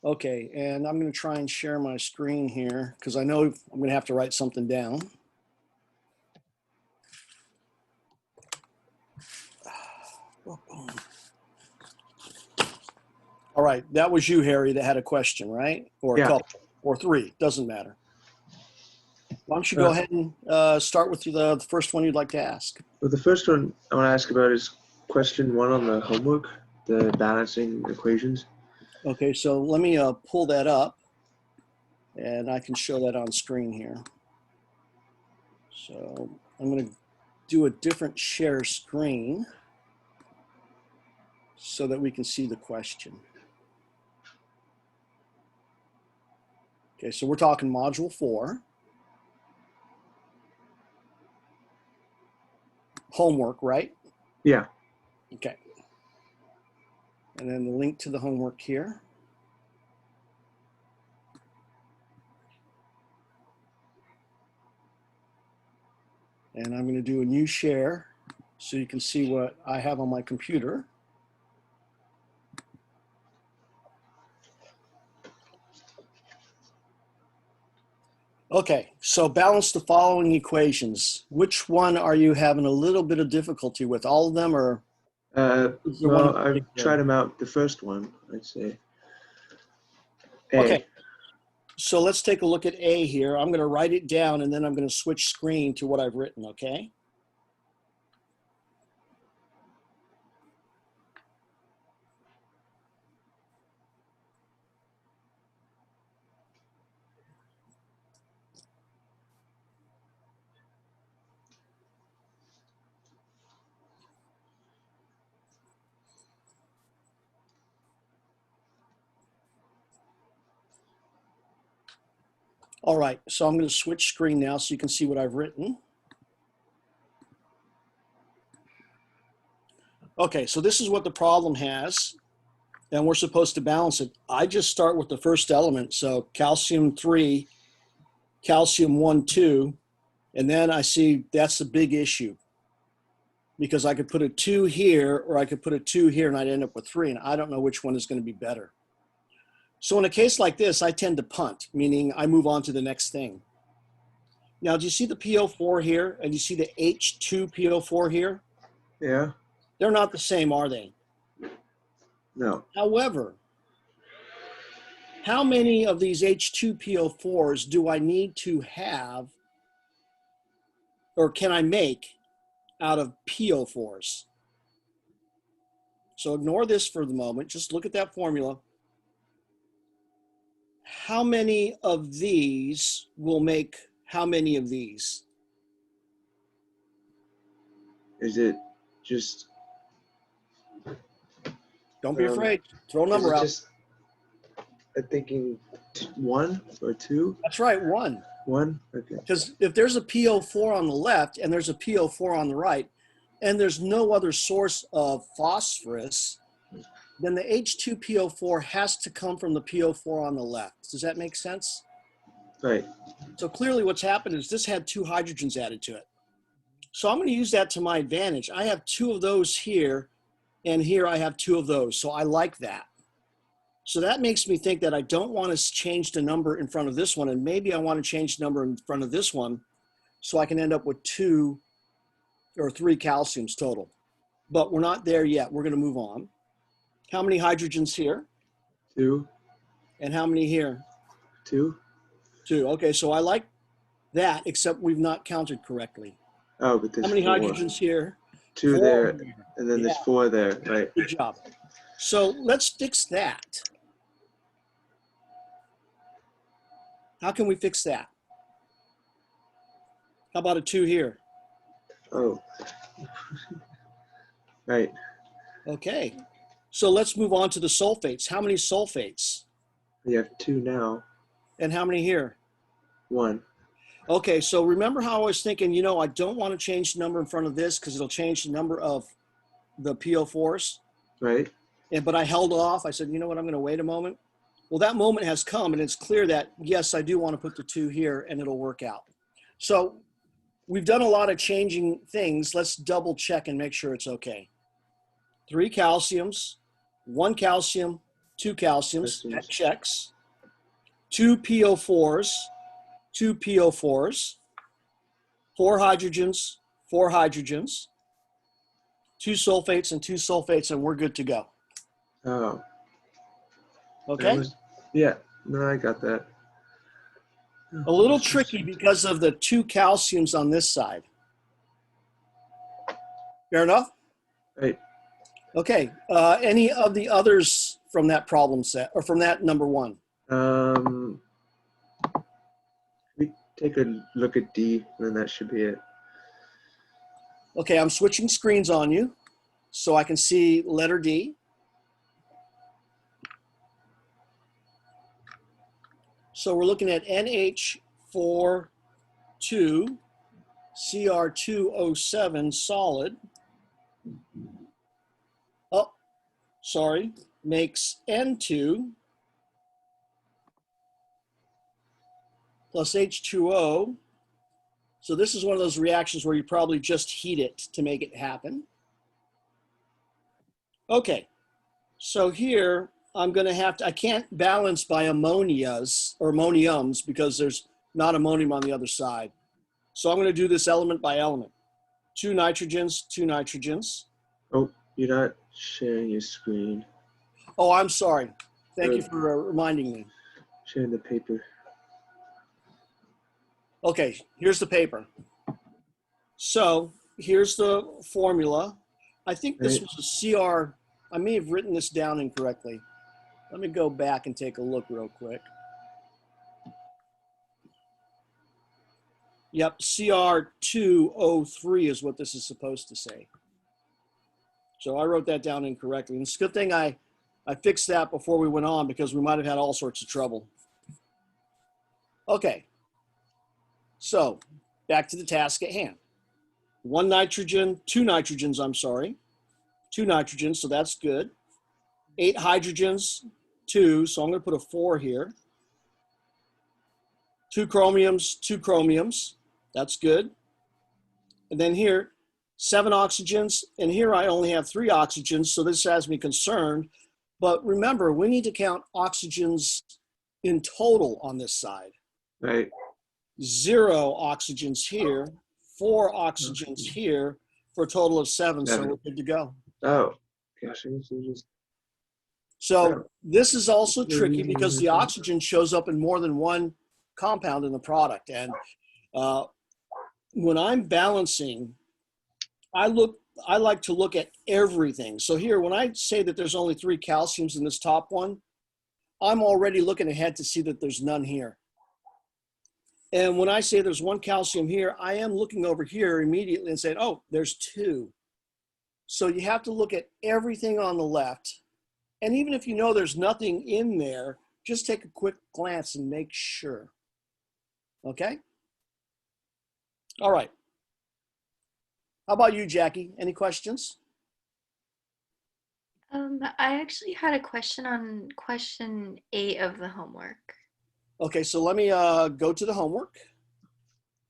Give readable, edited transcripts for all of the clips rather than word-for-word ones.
Okay, and I'm going to try and share my screen here because I know I'm going to have to write something down. All right, that was you, Harry, that had a question, right? Or a Yeah. couple, or three, doesn't matter. Why don't you go ahead and start with the first one you'd like to ask? Well, the first one I want to ask about is question 1 on the homework, the balancing equations. Okay, so let me pull that up and I can show that on screen here. So I'm going to do a different share screen so that we can see the question. Okay, so we're talking module 4. Homework, right? Yeah. Okay. And then the link to the homework here. And I'm going to do a new share so you can see what I have on my computer. Okay, so balance the following equations. Which one are you having a little bit of difficulty with? All of them, or is there one in Well, I've particular? tried them out. The first one, I'd say. A. Okay, so let's take a look at A here. I'm going to write it down and then I'm going to switch screen to what I've written, okay? All right, so I'm going to switch screen now so you can see what I've written. Okay, so this is what the problem has, and we're supposed to balance it. I just start with the first element, so calcium 3, calcium 1, 2, and then I see that's the big issue because I could put a 2 here or I could put a 2 here and I'd end up with 3, and I don't know which one is going to be better. So in a case like this, I tend to punt, meaning I move on to the next thing. Now, do you see the PO4 here and you see the H2PO4 here? Yeah. They're not the same, are they? No. However, how many of these H2PO4s do I need to have or can I make out of PO4s? So ignore this for the moment. Just look at that formula. How many of these will make how many of these? Is it just? Don't be afraid. Throw a Is number it out. just? I'm thinking 1 or 2. That's right, 1. 1. Okay. Because if there's a PO4 on the left and there's a PO4 on the right, and there's no other source of phosphorus, then the H2PO4 has to come from the PO4 on the left. Does that make sense? Right. So clearly what's happened is this had 2 hydrogens added to it. So I'm going to use that to my advantage. I have 2 of those here, and here I have 2 of those. So I like that. So that makes me think that I don't want to change the number in front of this one, and maybe I want to change the number in front of this one so I can end up with 2 or 3 calciums total. But we're not there yet. We're going to move on. How many hydrogens here? 2. And how many here? 2. 2. Okay, so I like that, except we've not counted correctly. Oh, but there's How many 4. hydrogens here? 2 4 there, here. and then Yeah. there's 4 there. Right. Good job. So let's fix that. How can we fix that? How about a 2 here? Oh. Right. Okay. So let's move on to the sulfates. How many sulfates? You have 2 now. And how many here? 1. Okay, so remember how I was thinking, I don't want to change the number in front of this because it'll change the number of the PO4s. Right. But I held off. I said, you know what, I'm going to wait a moment. Well, that moment has come, and it's clear that, yes, I do want to put the 2 here, and it'll work out. So we've done a lot of changing things. Let's double check and make sure it's okay. 3 calciums, 1 calcium, 2 calciums, that checks. 2 PO4s, 2 PO4s, 4 hydrogens, 4 hydrogens, 2 sulfates and 2 sulfates, and we're good to go. Oh. Okay? Yeah, no, I got that. A little tricky because of the 2 calciums on this side. Fair enough? Right. Okay. Any of the others from that problem set, or from that number 1? We take a look at D, and then that should be it. Okay, I'm switching screens on you so I can see letter D. So we're looking at NH42 Cr2O7 solid. Oh, sorry, makes N2 plus H2O. So this is one of those reactions where you probably just heat it to make it happen. Okay, so here I'm going to have to, I can't balance by ammonias or ammoniums because there's not ammonium on the other side. So I'm going to do this element by element. 2 nitrogens, 2 nitrogens. Oh, you're not sharing your screen. Oh, I'm sorry. Thank you for reminding me. Sharing the paper. Okay, here's the paper. So here's the formula. I think this was a CR. I may have written this down incorrectly. Let me go back and take a look real quick. Yep, CR2O3 is what this is supposed to say. So I wrote that down incorrectly. And it's a good thing I fixed that before we went on because we might have had all sorts of trouble. Okay, so back to the task at hand. 1 nitrogen, 2 nitrogens, I'm sorry. 2 nitrogens, so that's good. 8 hydrogens, 2, so I'm going to put a 4 here. 2 chromiums, 2 chromiums, that's good. And then here, 7 oxygens, and here I only have 3 oxygens, so this has me concerned. But remember, we need to count oxygens in total on this side. Right. 0 oxygens here, 4 oxygens here, for a total of 7, so we're good to go. Oh, gosh, just... So this is also tricky because the oxygen shows up in more than one compound in the product. And when I'm balancing, I like to look at everything. So here, when I say that there's only 3 calciums in this top one, I'm already looking ahead to see that there's none here. And when I say there's 1 calcium here, I am looking over here immediately and saying, oh, there's 2. So you have to look at everything on the left. And even if you know there's nothing in there, just take a quick glance and make sure. Okay? All right. How about you, Jackie? Any questions? I actually had a question on question 8 of the homework. Okay, so let me go to the homework.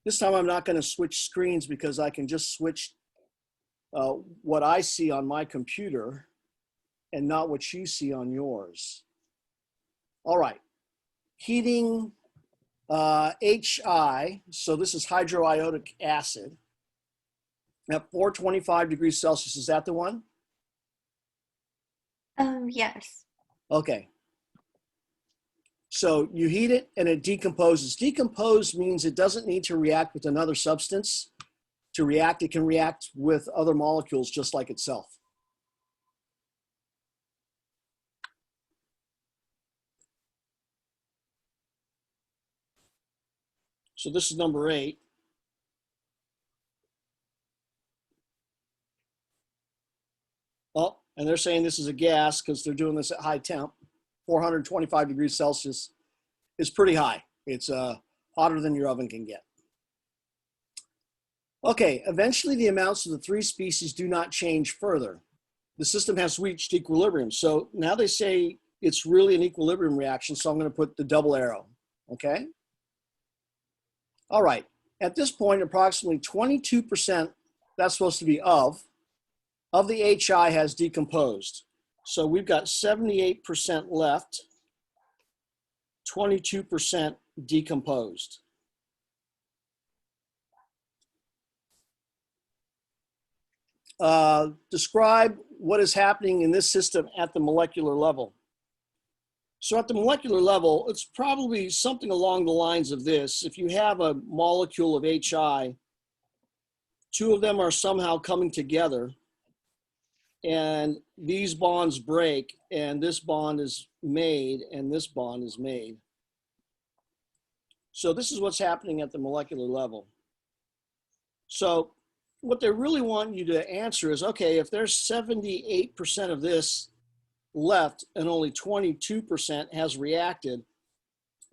This time I'm not going to switch screens because I can just switch what I see on my computer and not what you see on yours. All right. Heating HI, so this is hydroiodic acid, at 425 degrees Celsius. Is that the one? Yes. Okay. So you heat it and it decomposes. Decompose means it doesn't need to react with another substance to react. It can react with other molecules just like itself. So this is number 8. Oh, and they're saying this is a gas because they're doing this at high temp. 425 degrees Celsius is pretty high. It's hotter than your oven can get. Okay, eventually the amounts of the 3 species do not change further. The system has reached equilibrium. So now they say it's really an equilibrium reaction, so I'm going to put the double arrow, okay? All right, at this point, approximately 22%, that's supposed to be of the HI has decomposed. So we've got 78% left, 22% decomposed. Describe what is happening in this system at the molecular level. So at the molecular level, it's probably something along the lines of this. If you have a molecule of HI, two of them are somehow coming together, and these bonds break, and this bond is made, and this bond is made. So this is what's happening at the molecular level. So what they really want you to answer is, okay, if there's 78% of this left and only 22% has reacted,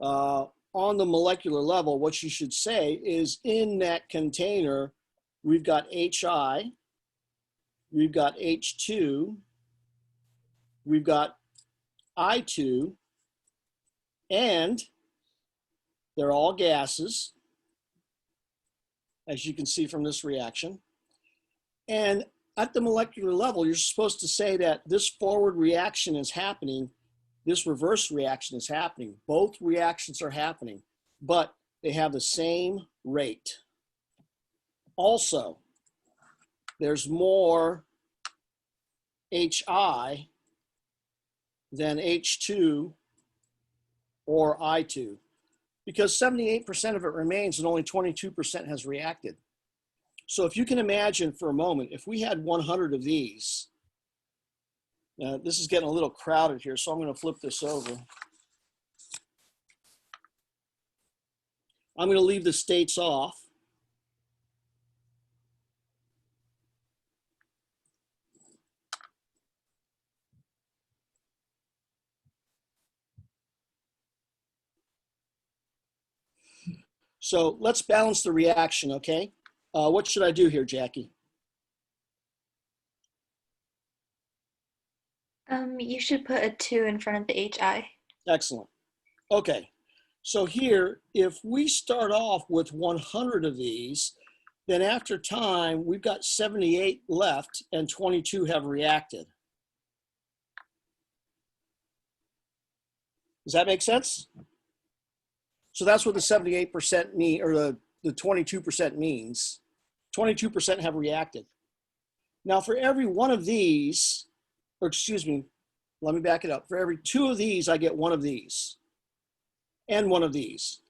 on the molecular level, what you should say is in that container, we've got HI, we've got H2, we've got I2, and they're all gases, as you can see from this reaction. And at the molecular level, you're supposed to say that this forward reaction is happening, this reverse reaction is happening. Both reactions are happening, but they have the same rate. Also, there's more HI than H2 or I2, because 78% of it remains and only 22% has reacted. So if you can imagine for a moment, if we had 100 of these, this is getting a little crowded here, so I'm going to flip this over. I'm going to leave the states off. So let's balance the reaction, okay? What should I do here, Jackie? You should put a 2 in front of the HI. Excellent. Okay, so here, if we start off with 100 of these, then after time, we've got 78 left and 22 have reacted. Does that make sense? So that's what the 78% mean, or the 22% means. 22% have reacted. Now for every one of these, or excuse me, let me back it up. For every 2 of these, I get 1 of these and 1 of these.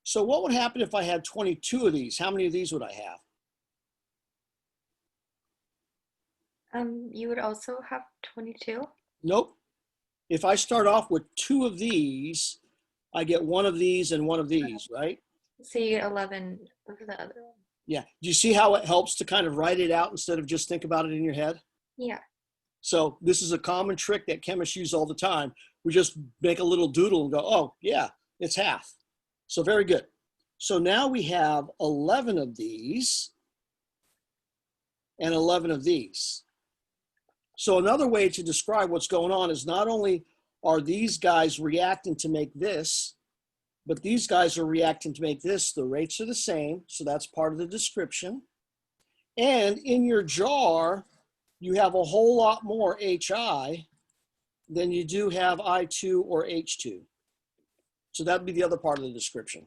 So what would happen if I had 22 of these? How many of these would I have? You would also have 22. Nope. If I start off with 2 of these, I get 1 of these and 1 of these, right? So you get 11 of the other one. Yeah. Do you see how it helps to kind of write it out instead of just think about it in your head? Yeah. So this is a common trick that chemists use all the time. We just make a little doodle and go, oh, yeah, it's half. So very good. So now we have 11 of these and 11 of these. So another way to describe what's going on is not only are these guys reacting to make this, but these guys are reacting to make this. The rates are the same, so that's part of the description. And in your jar, you have a whole lot more HI than you do have I2 or H2. So that'd be the other part of the description.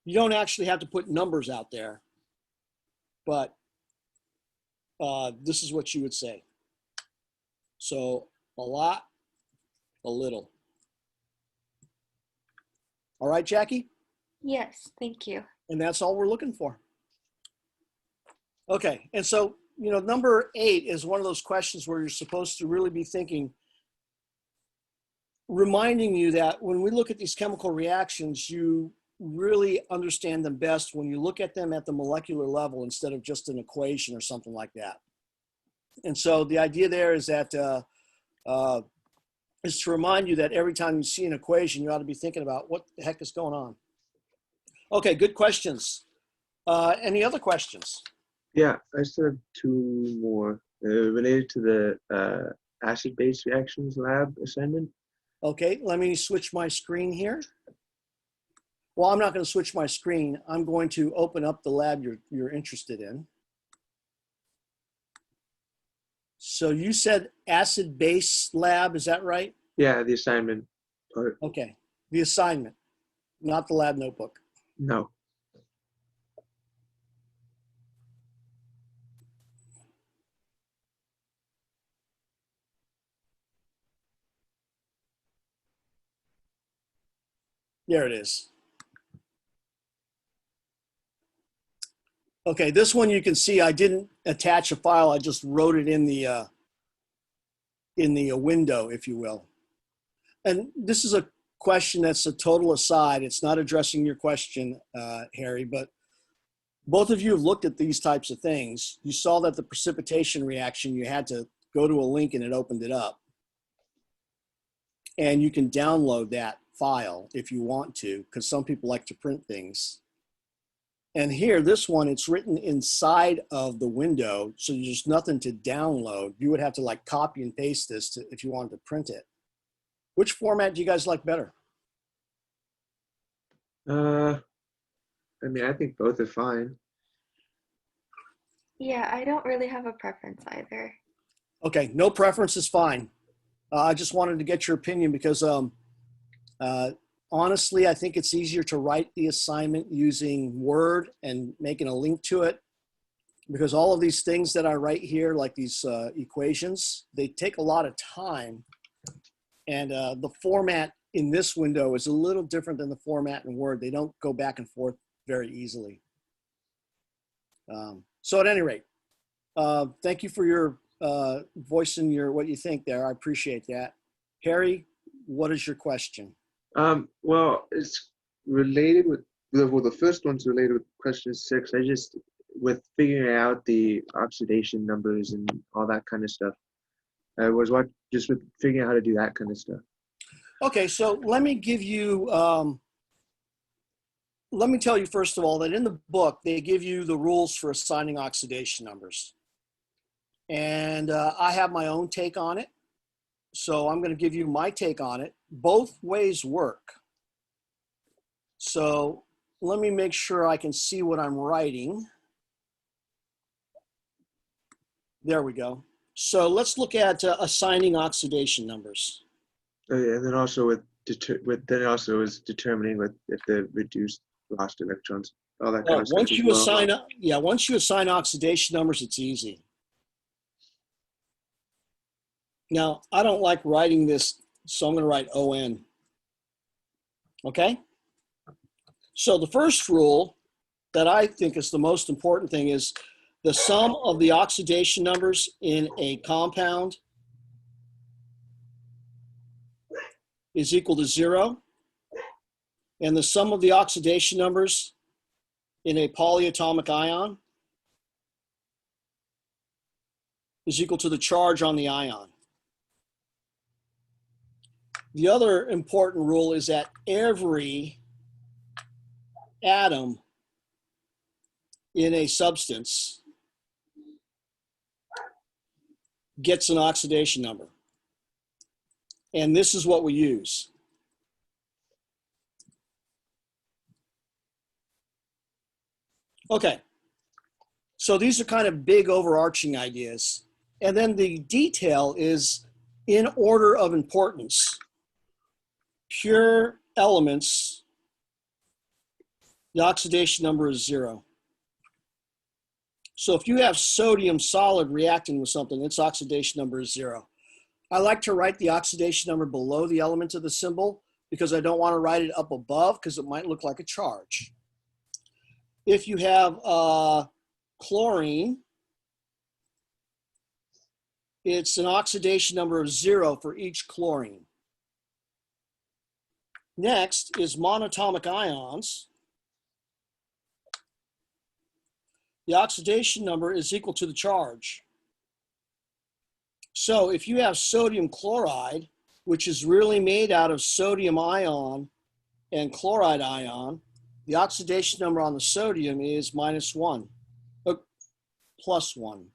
You don't actually have to put numbers out there, but this is what you would say. So a lot, a little. All right, Jackie? Yes, thank you. And that's all we're looking for. Okay, and so, you know, number 8 is one of those questions where you're supposed to really be thinking, reminding you that when we look at these chemical reactions, you really understand them best when you look at them at the molecular level instead of just an equation or something like that. And so the idea there is that is to remind you that every time you see an equation, you ought to be thinking about what the heck is going on. Okay, good questions. Any other questions? Yeah, I still have 2 more related to the acid-base reactions lab assignment. Okay, let me switch my screen here. Well, I'm not going to switch my screen. I'm going to open up the lab you're interested in. So you said acid base lab, is that right? Yeah, the assignment part. Okay. The assignment, not the lab notebook. No. There it is. Okay, this one you can see I didn't attach a file. I just wrote it in the window, if you will. And this is a question that's a total aside. It's not addressing your question, Harry, but both of you have looked at these types of things. You saw that the precipitation reaction, you had to go to a link and it opened it up. And you can download that file if you want to, because some people like to print things. And here, this one, it's written inside of the window, so there's nothing to download. You would have to like copy and paste this if you wanted to print it. Which format do you guys like better? I mean, I think both are fine. Yeah, I don't really have a preference either. Okay, no preference is fine. I just wanted to get your opinion because honestly, I think it's easier to write the assignment using Word and making a link to it, because all of these things that I write here, like these equations, they take a lot of time. And the format in this window is a little different than the format in Word. They don't go back and forth very easily. So at any rate, thank you for your voicing what you think there. I appreciate that. Harry, what is your question? Well, it's related with, well, the first one's related with question 6. With figuring out the oxidation numbers and all that kind of stuff, just with figuring out how to do that kind of stuff. Okay, so let me give you, let me tell you first of all that in the book, they give you the rules for assigning oxidation numbers. And I have my own take on it. So I'm going to give you my take on it. Both ways work. So let me make sure I can see what I'm writing. There we go. So let's look at assigning oxidation numbers. Oh, yeah, and then also then also is determining if the reduced lost electrons, all that kind of stuff. Once you assign oxidation numbers, it's easy. Now, I don't like writing this, so I'm going to write ON. Okay? So the first rule that I think is the most important thing is the sum of the oxidation numbers in a compound is equal to 0. And the sum of the oxidation numbers in a polyatomic ion is equal to the charge on the ion. The other important rule is that every atom in a substance gets an oxidation number. And this is what we use. Okay, so these are kind of big overarching ideas. And then the detail is in order of importance. Pure elements, the oxidation number is 0. So if you have sodium solid reacting with something, its oxidation number is 0. I like to write the oxidation number below the element of the symbol because I don't want to write it up above because it might look like a charge. If you have chlorine, it's an oxidation number of 0 for each chlorine. Next is monatomic ions. The oxidation number is equal to the charge. So if you have sodium chloride, which is really made out of sodium ion and chloride ion, the oxidation number on the sodium is -1, +1.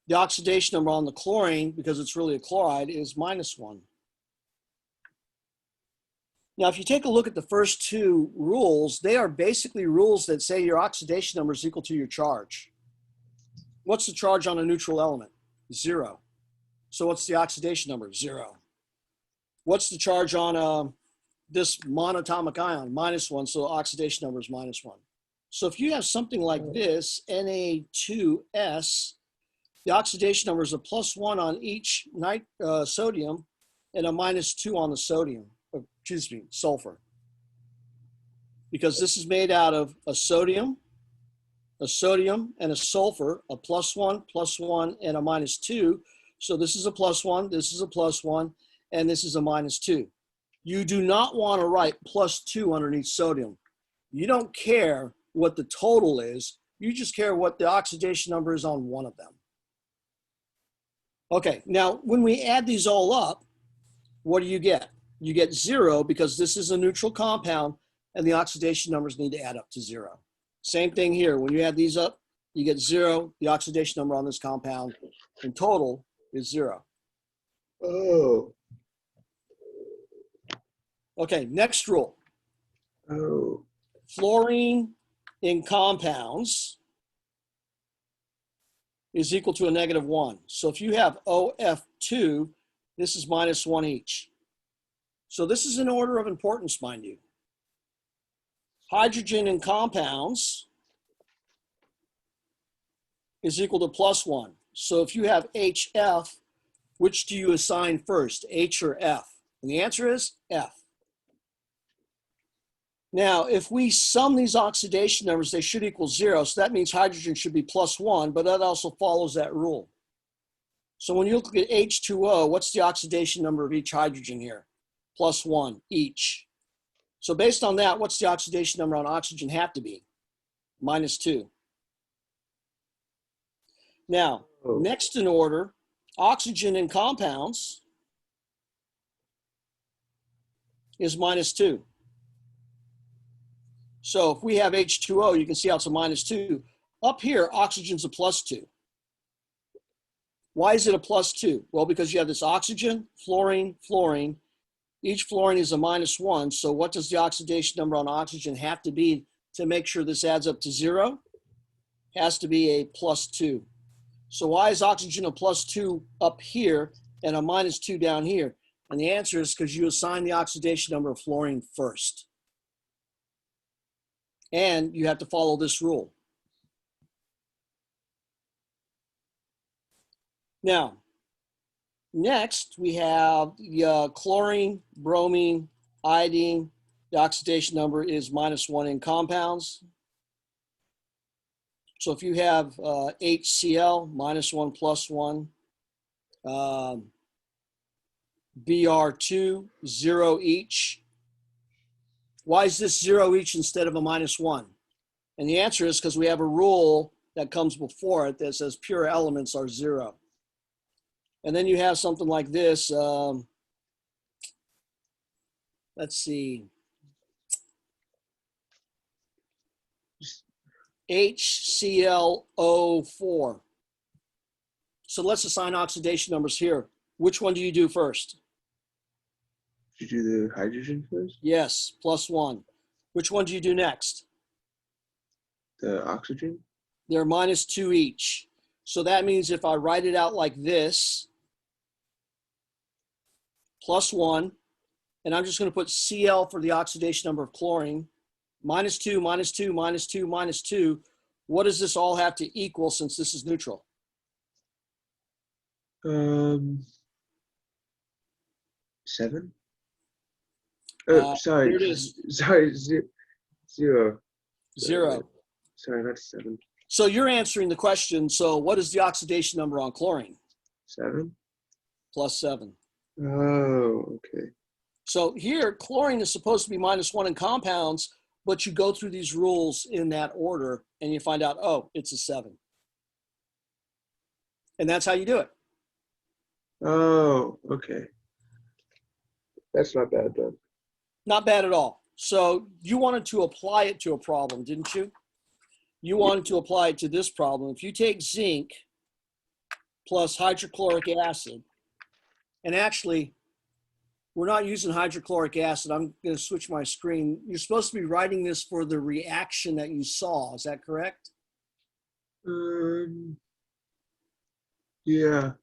The oxidation number on the chlorine, because it's really a chloride, is -1. Now, if you take a look at the first two rules, they are basically rules that say your oxidation number is equal to your charge. What's the charge on a neutral element? 0. So what's the oxidation number? 0. What's the charge on this monatomic ion? -1, so oxidation number is -1. So if you have something like this, Na2S, the oxidation number is a +1 on each sodium and a -2 on the sodium, sulfur. Because this is made out of a sodium, and a sulfur, a +1, +1, and a -2. So this is a +1, this is a +1, and this is a -2. You do not want to write +2 underneath sodium. You don't care what the total is. You just care what the oxidation number is on one of them. Okay, now when we add these all up, what do you get? You get 0 because this is a neutral compound and the oxidation numbers need to add up to 0. Same thing here. When you add these up, you get 0. The oxidation number on this compound in total is 0. Oh. Okay, next rule. Oh. Fluorine in compounds is equal to a -1. So if you have OF2, this is -1 each. So this is in order of importance, mind you. Hydrogen in compounds is equal to +1. So if you have HF, which do you assign first, H or F? And the answer is F. Now, if we sum these oxidation numbers, they should equal 0. So that means hydrogen should be +1, but that also follows that rule. So when you look at H2O, what's the oxidation number of each hydrogen here? +1 each. So based on that, what's the oxidation number on oxygen have to be? -2. Now, next in order, oxygen in compounds is -2. So if we have H2O, you can see how it's a -2. Up here, oxygen's a +2. Why is it a +2? Well, because you have this oxygen, fluorine, fluorine. Each fluorine is a -1. So what does the oxidation number on oxygen have to be to make sure this adds up to 0? It has to be a +2. So why is oxygen a +2 up here and a -2 down here? And the answer is because you assign the oxidation number of fluorine first. And you have to follow this rule. Now, next we have the chlorine, bromine, iodine. The oxidation number is -1 in compounds. So if you have HCl, -1 +1, Br2, 0 each. Why is this 0 each instead of a -1? And the answer is because we have a rule that comes before it that says pure elements are 0. And then you have something like this. Let's see. HClO4. So let's assign oxidation numbers here. Which one do you do first? Should you do the hydrogen first? Yes, +1. Which one do you do next? The oxygen? They're -2 each. So that means if I write it out like this, +1, and I'm just going to put Cl for the oxidation number of chlorine, -2, -2, -2, -2. What does this all have to equal since this is neutral? 7? Oh, sorry. Here it is. Sorry, 0. 0. Sorry, not 7. So you're answering the question. So what is the oxidation number on chlorine? 7? +7. Oh, okay. So here, chlorine is supposed to be -1 in compounds, but you go through these rules in that order and you find out, oh, it's a 7. And that's how you do it. Oh, okay. That's not bad then. Not bad at all. So you wanted to apply it to a problem, didn't you? You wanted to apply it to this problem. If you take zinc plus hydrochloric acid, and actually, we're not using hydrochloric acid. I'm going to switch my screen. You're supposed to be writing this for the reaction that you saw. Is that correct? Yeah.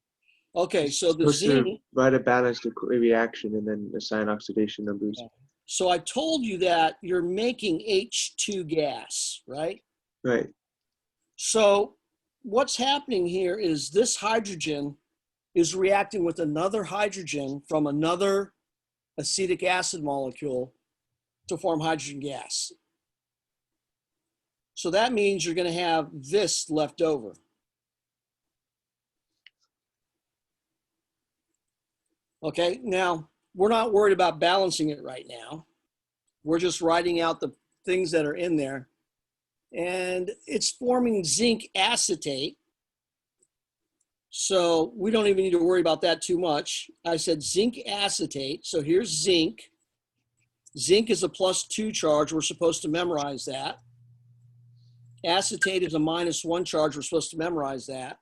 Okay, so the Supposed to zinc, write a balanced reaction and then assign oxidation numbers. Yeah. so I told you that you're making H2 gas, right? Right. So what's happening here is this hydrogen is reacting with another hydrogen from another acetic acid molecule to form hydrogen gas. So that means you're going to have this left over. Okay, now we're not worried about balancing it right now. We're just writing out the things that are in there. And it's forming zinc acetate. So we don't even need to worry about that too much. I said zinc acetate. So here's zinc. Zinc is a +2 charge. We're supposed to memorize that. Acetate is a -1 charge. We're supposed to memorize that.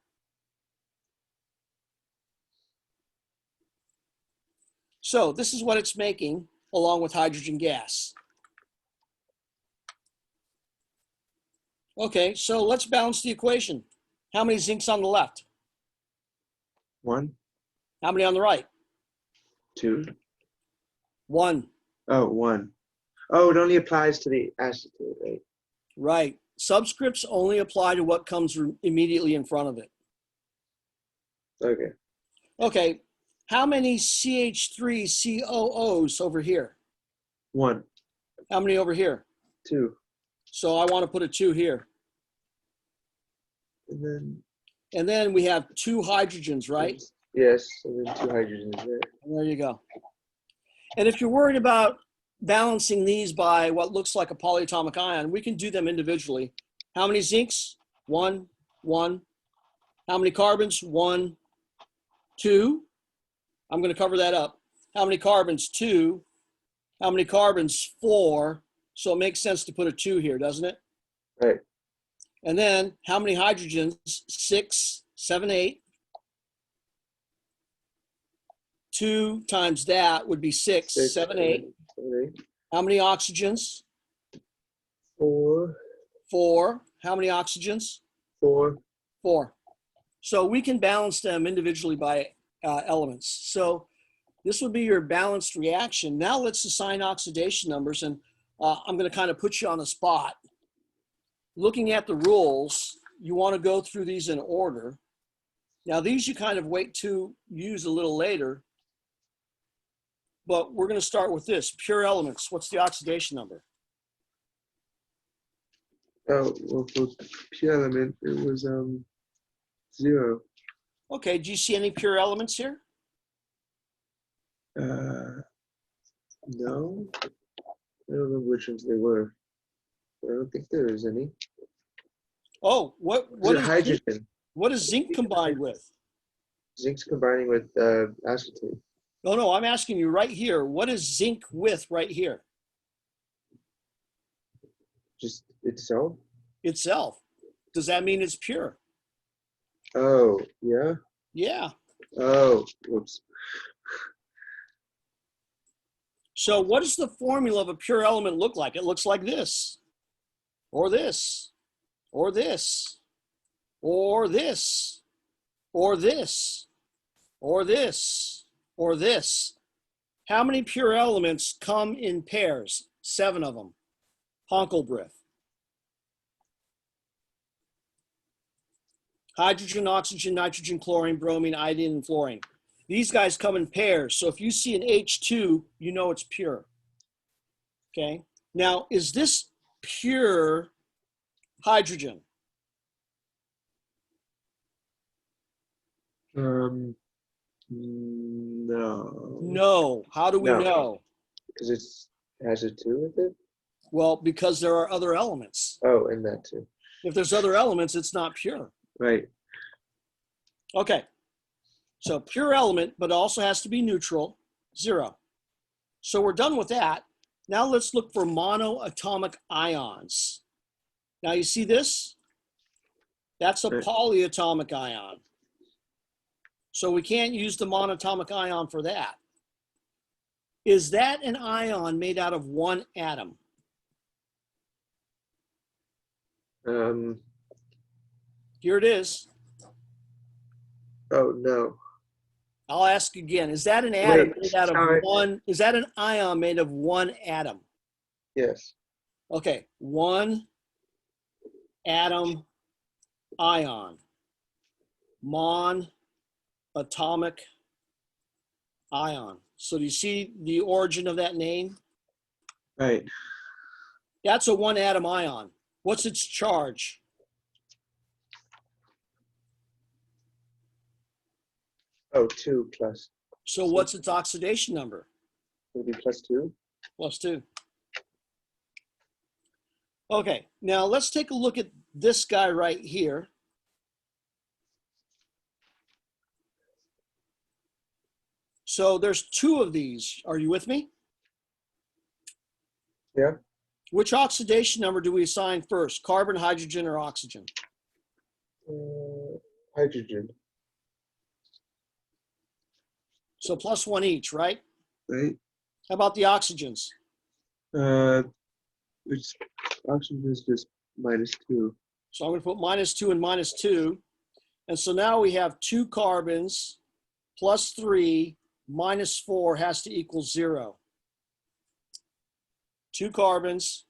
So this is what it's making along with hydrogen gas. Okay, so let's balance the equation. How many zincs on the left? 1, How many on the right? 2. 1. Oh, 1. Oh, it only applies to the acetate, right? Right. Subscripts only apply to what comes immediately in front of it. Okay. Okay, how many CH3 COOs over here? 1, How many over here? 2. So I want to put a 2 here. And then And then we have 2 hydrogens, right? yes, and then 2 hydrogens there. And there you go. And if you're worried about balancing these by what looks like a polyatomic ion, we can do them individually. How many zincs? 1, 1. How many carbons? 1, 2. I'm going to cover that up. How many carbons? 2. How many carbons? 4. So it makes sense to put a 2 here, doesn't it? Right. And then how many hydrogens? 6, 7, 8. 2 times that would be 6, 7, 8. 7, 8. How many oxygens? 4, 4. How many oxygens? 4. 4. So we can balance them individually by elements. So this would be your balanced reaction. Now let's assign oxidation numbers, and I'm going to kind of put you on the spot. Looking at the rules, you want to go through these in order. Now these you kind of wait to use a little later, but we're going to start with this, pure elements. What's the oxidation number? Oh, well, for pure element, it was 0. Okay, do you see any pure elements here? No. I don't remember which ones they were. I don't think there is any. Oh, what Is it hydrogen? What is zinc combined with? Zinc's combining with acetate. No, I'm asking you right here. What is zinc with right here? Just itself? Itself. Does that mean it's pure? Oh, yeah? Yeah. Oh, whoops. So what does the formula of a pure element look like? It looks like this, or this, or this, or this, or this, or this, or this. How many pure elements come in pairs? 7 of them. Honkelbrief. Hydrogen, oxygen, nitrogen, chlorine, bromine, iodine, and fluorine. These guys come in pairs. So if you see an H2, you know it's pure. Okay. Now, is this pure hydrogen? No. No. How do we No. know? Because it has a 2 with it? Well, because there are other elements. Oh, and that too. If there's other elements, it's not pure. Right. Okay. So pure element, but also has to be neutral, 0. So we're done with that. Now let's look for monoatomic ions. Now you see this? That's a Right. polyatomic ion. So we can't use the monatomic ion for that. Is that an ion made out of 1 atom? Um. Here it is. Oh, no. I'll ask again. Is that an atom Wait, made out of sorry. one? Is that an ion made of one atom? Yes. Okay, one atom ion. Atomic ion. So do you see the origin of that name? Right. That's a one atom ion. What's its charge? Oh, 2 plus. So what's its oxidation number? Would be +2. +2. Okay, now let's take a look at this guy right here. So there's 2 of these. Are you with me? Yeah. Which oxidation number do we assign first? Carbon, hydrogen, or oxygen? Hydrogen. So +1 each, right? Right. How about the oxygens? Which oxygen is just -2. So I'm going to put -2 and -2. And so now we have 2 carbons +3 -4 has to equal 0. 2 carbons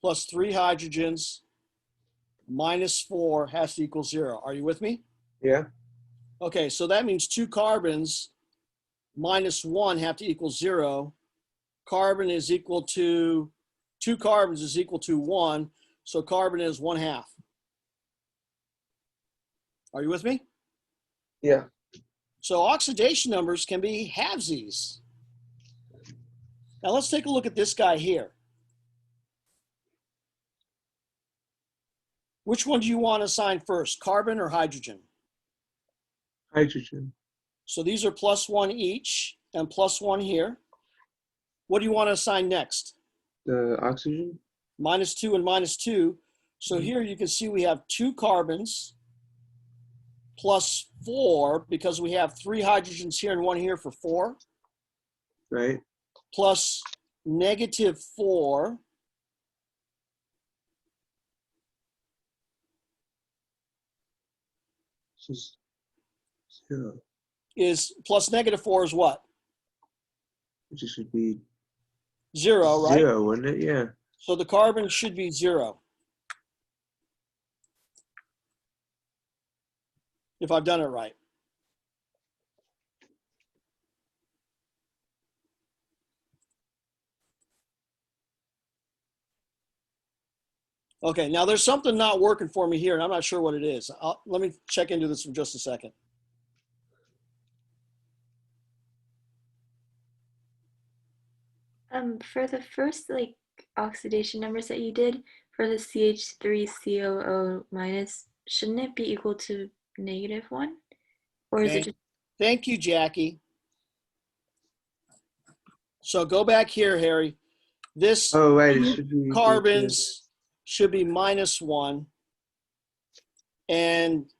+3 hydrogens -4 has to equal 0. Are you with me? Yeah. Okay, so that means 2 carbons -1 have to equal 0. Carbon is equal to, 2 carbons is equal to 1. So carbon is 1/2. Are you with me? Yeah. So oxidation numbers can be halvesies. Now let's take a look at this guy here. Which one do you want to assign first, carbon or hydrogen? Hydrogen. So these are +1 each and +1 here. What do you want to assign next? The oxygen. -2 and -2. So here you can see we have 2 carbons +4 because we have 3 hydrogens here and 1 here for 4, Right. plus -4 Just 0. is plus -4 is what? Which should be 0, right? 0, wouldn't it? Yeah. So the carbon should be 0. If I've done it right. Okay, now there's something not working for me here, and I'm not sure what it is. Let me check into this for just a second. For the first like oxidation numbers that you did for the CH3COO minus, shouldn't it be equal to -1? Or is it just Thank you, Jackie. So go back here, Harry. This Oh, right. It should be carbons should be -1. And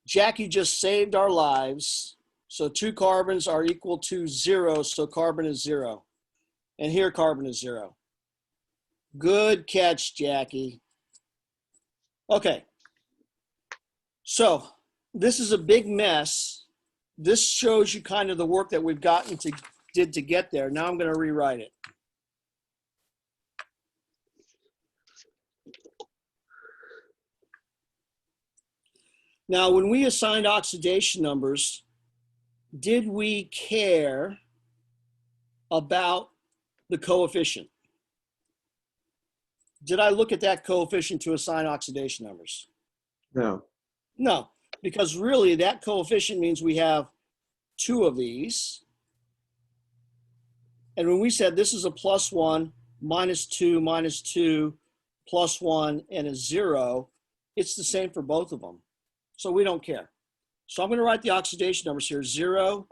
Jackie just saved our lives. So 2 carbons are equal to 0, so carbon is 0. And here carbon is 0. Good catch, Jackie. Okay. So this is a big mess. This shows you kind of the work that we've did to get there. Now I'm going to rewrite it. Now, when we assigned oxidation numbers, did we care about the coefficient? Did I look at that coefficient to assign oxidation numbers? No. No, because really that coefficient means we have 2 of these. And when we said this is a +1, -2, -2, +1, and a 0, it's the same for both of them. So we don't care. So I'm going to write the oxidation numbers here. 0,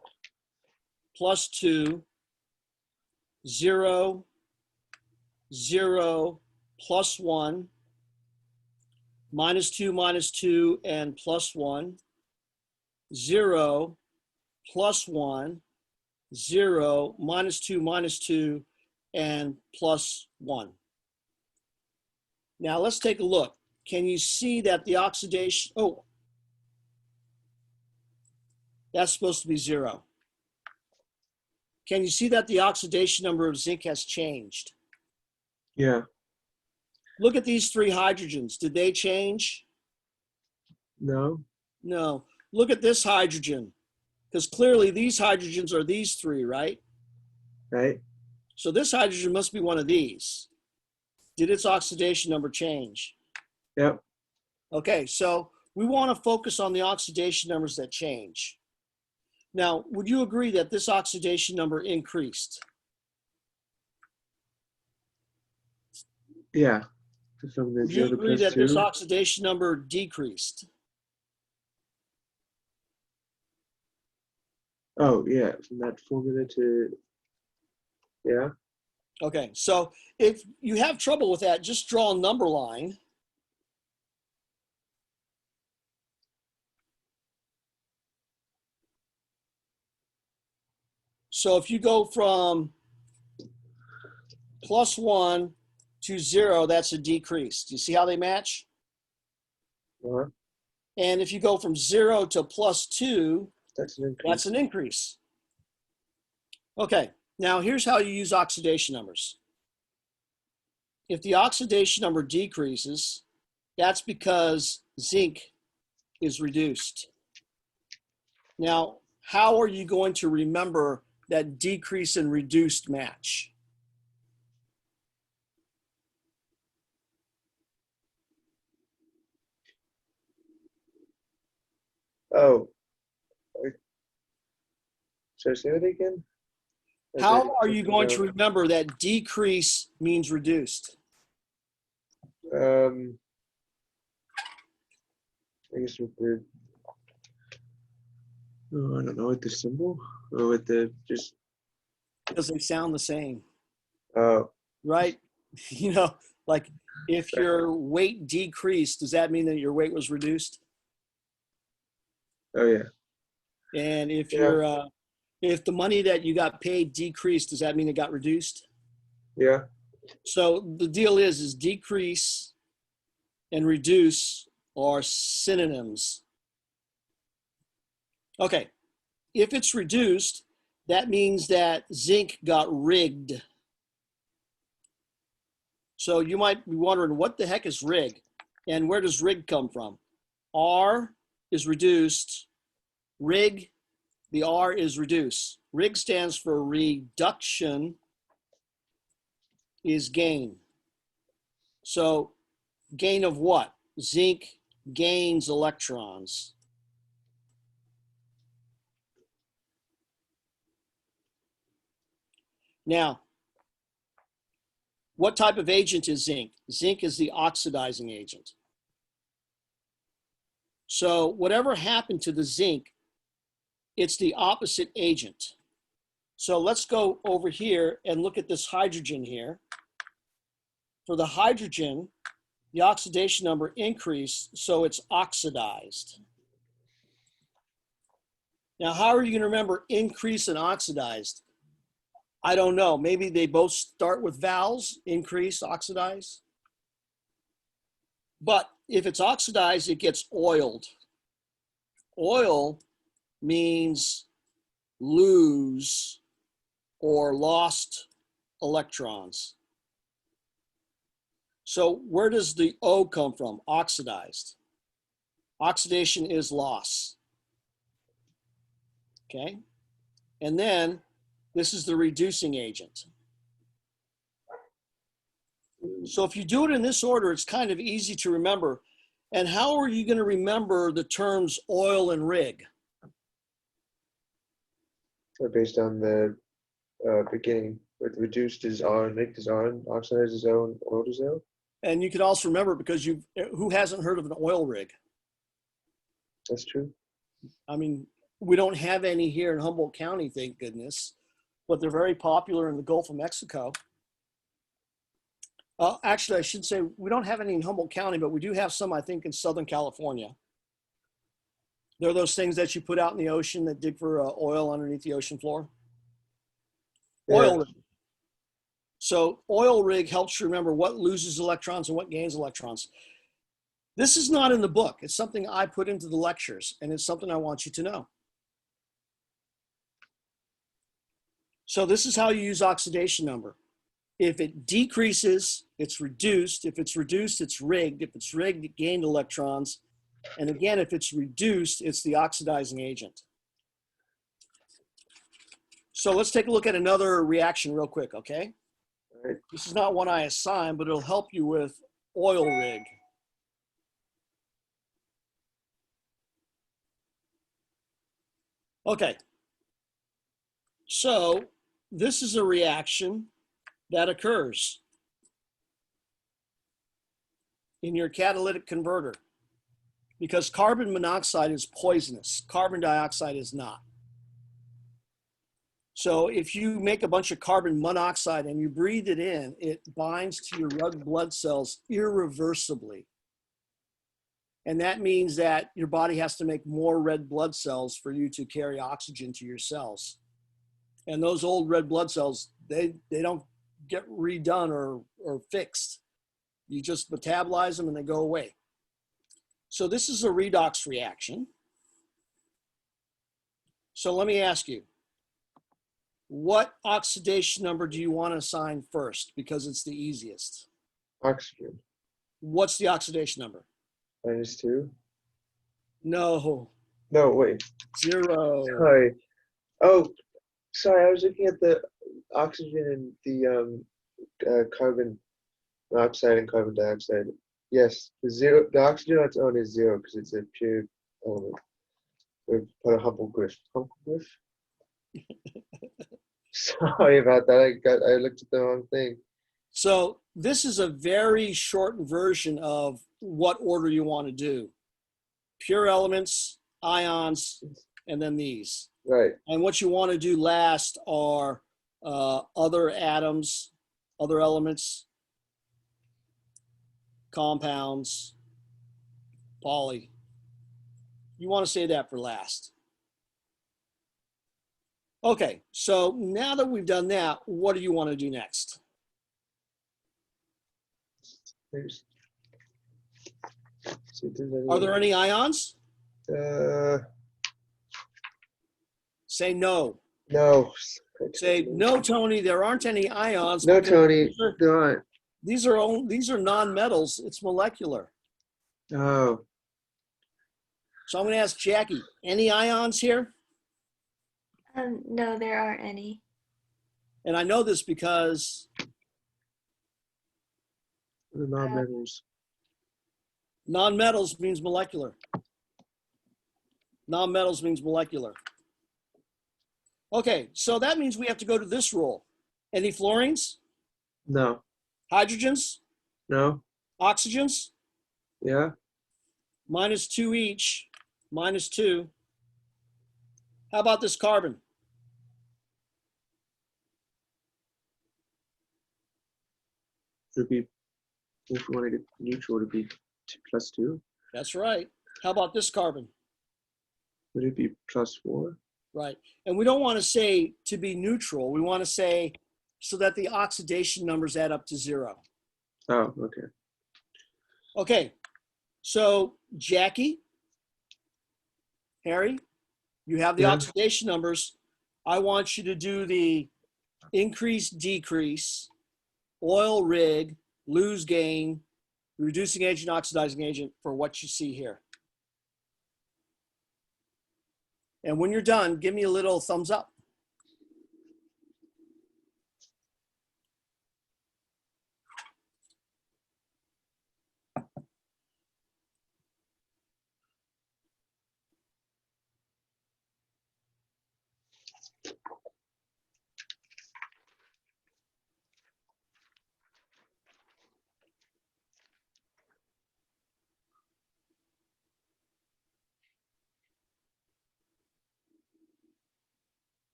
+2, 0, 0, +1, -2, -2, and +1, 0, +1, 0, -2, -2, and +1. Now let's take a look. Can you see that the oxidation, That's supposed to be 0. Can you see that the oxidation number of zinc has changed? Yeah. Look at these 3 hydrogens. Did they change? No. No. Look at this hydrogen, because clearly these hydrogens are these 3, right? Right. So this hydrogen must be one of these. Did its oxidation number change? Yep. Okay, so we want to focus on the oxidation numbers that change. Now, would you agree that this oxidation number increased? Yeah. From the Would you 0 to agree that +2. this oxidation number decreased? Oh, yeah. From that formula to, yeah. Okay, so if you have trouble with that, just draw a number line. So if you go from +1 to 0, that's a decrease. Do you see how they match? Uh-huh. And if you go from 0 to +2, That's an increase. that's an increase. Okay, now here's how you use oxidation numbers. If the oxidation number decreases, that's because zinc is reduced. Now, how are you going to remember that decrease and reduced match? Oh. Should I say that again? How are you going to remember that decrease means reduced? I guess with the, oh, I don't know, with the symbol or with the just, Because they sound the same, oh, right? You know, like if your weight decreased, does that mean that your weight was reduced? oh yeah. And if Yeah. your if the money that you got paid decreased, does that mean it got reduced? Yeah. So the deal is decrease and reduce are synonyms. Okay, if it's reduced, that means that zinc got rigged. So you might be wondering, what the heck is rig? And where does rig come from? R is reduced. Rig, the R is reduce. Rig stands for reduction is gain. So gain of what? Zinc gains electrons. Now, what type of agent is zinc? Zinc is the oxidizing agent. So whatever happened to the zinc, it's the opposite agent. So let's go over here and look at this hydrogen here. For the hydrogen, the oxidation number increased, so it's oxidized. Now, how are you going to remember increase and oxidized? I don't know. Maybe they both start with vowels, increase, oxidize. But if it's oxidized, it gets oiled. Oil means lose or lost electrons. So where does the O come from? Oxidized. Oxidation is loss. Okay. And then this is the reducing agent. So if you do it in this order, it's kind of easy to remember. And how are you going to remember the terms oil and rig? Based on the beginning, with reduced is R, linked is R, and oxidized is O, and oiled is O. And you could also remember because who hasn't heard of an oil rig? That's true. I mean, we don't have any here in Humboldt County, thank goodness, but they're very popular in the Gulf of Mexico. Actually, I should say we don't have any in Humboldt County, but we do have some, I think, in Southern California. They're those things that you put out in the ocean that dig for oil underneath the ocean floor. Yeah. Oil rig. So oil rig helps you remember what loses electrons and what gains electrons. This is not in the book. It's something I put into the lectures, and it's something I want you to know. So this is how you use oxidation number. If it decreases, it's reduced. If it's reduced, it's rigged. If it's rigged, it gained electrons. And again, if it's reduced, it's the oxidizing agent. So let's take a look at another reaction real quick, okay? All right. This is not one I assigned, but it'll help you with oil rig. Okay. So this is a reaction that occurs in your catalytic converter because carbon monoxide is poisonous. Carbon dioxide is not. So if you make a bunch of carbon monoxide and you breathe it in, it binds to your red blood cells irreversibly. And that means that your body has to make more red blood cells for you to carry oxygen to your cells. And those old red blood cells, they don't get redone or fixed. You just metabolize them and they go away. So this is a redox reaction. So let me ask you, what oxidation number do you want to assign first? Because it's the easiest. Oxygen. What's the oxidation number? -2. No, No, wait. 0. Sorry. Oh, sorry. I was looking at the oxygen and the carbon monoxide and carbon dioxide. Yes, the oxygen on its own is 0 because it's a pure element. We put a humble griff. Humble griff? Sorry about that. I looked at the wrong thing. So this is a very shortened version of what order you want to do. Pure elements, ions, and then these. Right. And what you want to do last are other atoms, other elements, compounds, poly. You want to say that for last. Okay, so now that we've done that, what do you want to do next? There's- see if there's any- Are there any ions? Say no. No. Say no, Tony. There aren't any ions. No, because Tony. There aren't. These are non-metals. It's molecular. Oh. So I'm going to ask Jackie. Any ions here? No, there aren't any. And I know this because The non-metals. non-metals means molecular. Non-metals means molecular. Okay, so that means we have to go to this rule. Any fluorines? No. Hydrogens? No. Oxygens? Yeah. -2 each. -2. How about this carbon? Would be, if we wanted it neutral, would it be +2? That's right. How about this carbon? Would it be +4? Right. And we don't want to say to be neutral. We want to say so that the oxidation numbers add up to 0. Oh, okay. Okay. So Jackie, Harry, you have the Yeah. oxidation numbers. I want you to do the increase, decrease, oil rig, lose gain, reducing agent, oxidizing agent for what you see here. And when you're done, give me a little thumbs up.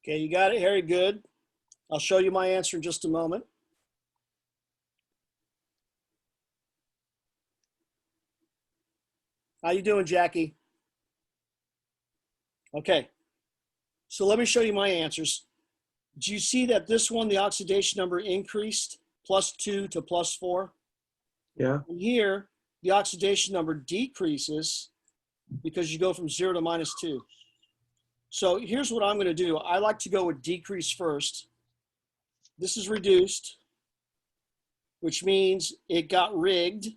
Okay, you got it, Harry, good. I'll show you my answer in just a moment. How you doing, Jackie? Okay, so let me show you my answers. Do you see that this one, the oxidation number increased +2 to +4? Yeah. And here, the oxidation number decreases because you go from 0 to -2. So here's what I'm going to do. I like to go with decrease first. This is reduced, which means it got rigged,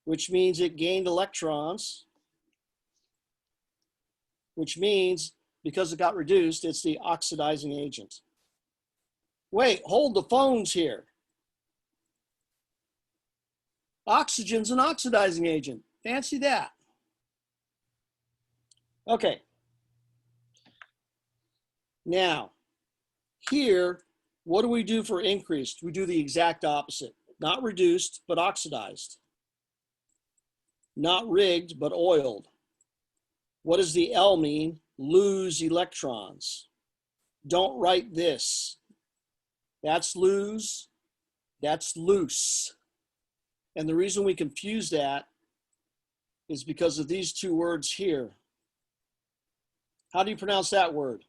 which means it gained electrons, which means because it got reduced, it's the oxidizing agent. Wait, hold the phones here. Oxygen's an oxidizing agent. Fancy that. Okay. Now, here, what do we do for increased? We do the exact opposite. Not reduced, but oxidized. Not rigged, but oiled. What does the L mean? Lose electrons. Don't write this. That's lose, that's loose. And the reason we confuse that is because of these two words here. How do you pronounce that word?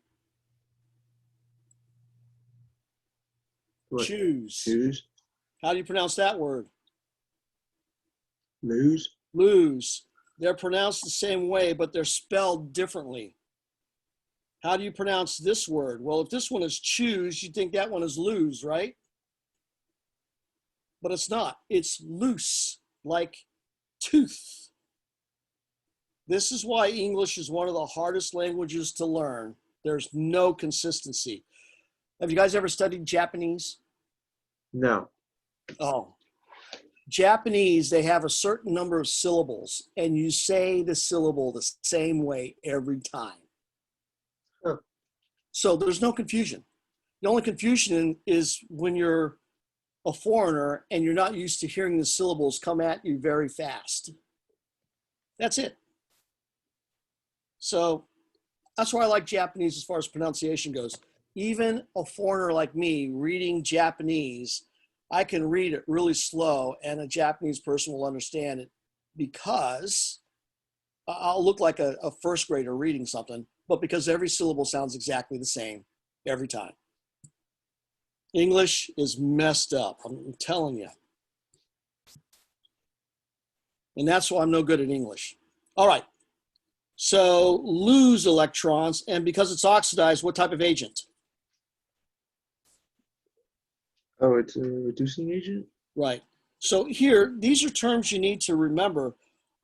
What? Choose. Choose. How do you pronounce that word? Lose. Lose. They're pronounced the same way, but they're spelled differently. How do you pronounce this word? Well, if this one is choose, you'd think that one is lose, right? But it's not. It's loose, like tooth. This is why English is one of the hardest languages to learn. There's no consistency. Have you guys ever studied Japanese? No. Oh, Japanese, they have a certain number of syllables, and you say the syllable the same way every time. Huh. So there's no confusion. The only confusion is when you're a foreigner and you're not used to hearing the syllables come at you very fast. That's it. So that's why I like Japanese as far as pronunciation goes. Even a foreigner like me reading Japanese, I can read it really slow and a Japanese person will understand it because I'll look like a first grader reading something, but because every syllable sounds exactly the same every time. English is messed up, I'm telling you. And that's why I'm no good at English. All right, so lose electrons, and because it's oxidized, what type of agent? Oh, it's a reducing agent? Right. So here, these are terms you need to remember.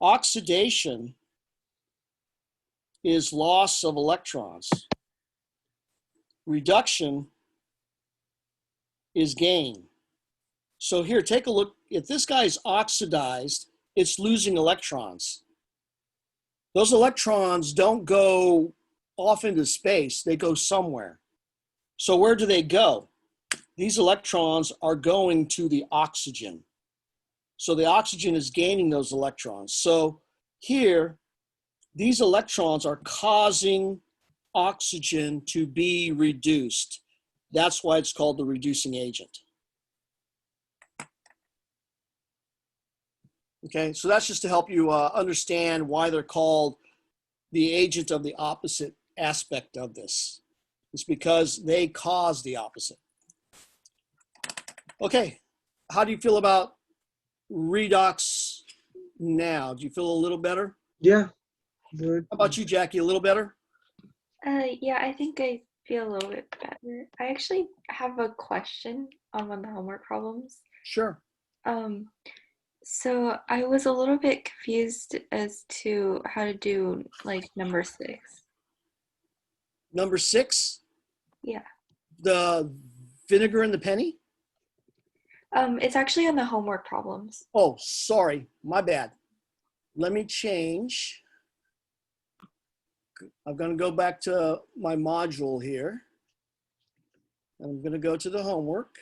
Oxidation is loss of electrons. Reduction is gain. So here, take a look. If this guy's oxidized, it's losing electrons. Those electrons don't go off into space. They go somewhere. So where do they go? These electrons are going to the oxygen. So the oxygen is gaining those electrons. So here, these electrons are causing oxygen to be reduced. That's why it's called the reducing agent. Okay, so that's just to help you understand why they're called the agent of the opposite aspect of this. It's because they cause the opposite. Okay, how do you feel about redox now? Do you feel a little better? Yeah. Good. How about you, Jackie? A little better? Yeah, I think I feel a little bit better. I actually have a question on one of the homework problems. Sure. So I was a little bit confused as to how to do like number 6. Number 6, Yeah. the vinegar and the penny? It's actually on the homework problems. Oh, sorry, my bad. Let me change. I'm going to go back to my module here. I'm going to go to the homework.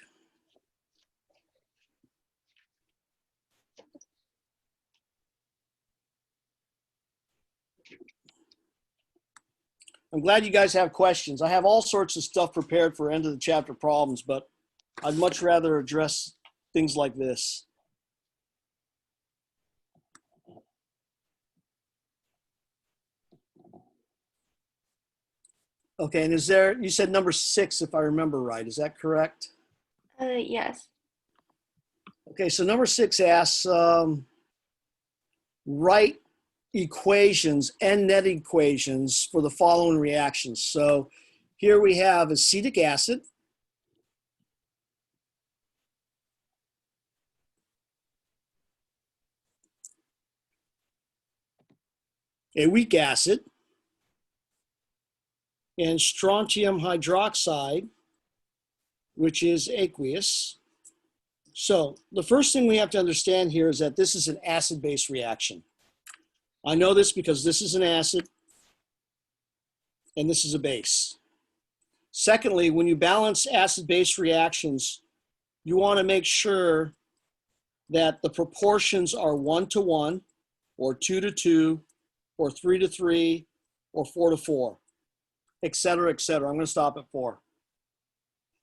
I'm glad you guys have questions. I have all sorts of stuff prepared for end of the chapter problems, but I'd much rather address things like this. Okay, and is there, you said number 6, if I remember right, is that correct? Yes. Okay, so number 6 asks, write equations and net equations for the following reactions. So here we have acetic acid, a weak acid, and strontium hydroxide, which is aqueous. So the first thing we have to understand here is that this is an acid-base reaction. I know this because this is an acid and this is a base. Secondly, when you balance acid-base reactions, you want to make sure that the proportions are 1-to-1 or 2-to-2 or 3-to-3 or 4-to-4, et cetera, et cetera. I'm going to stop at 4.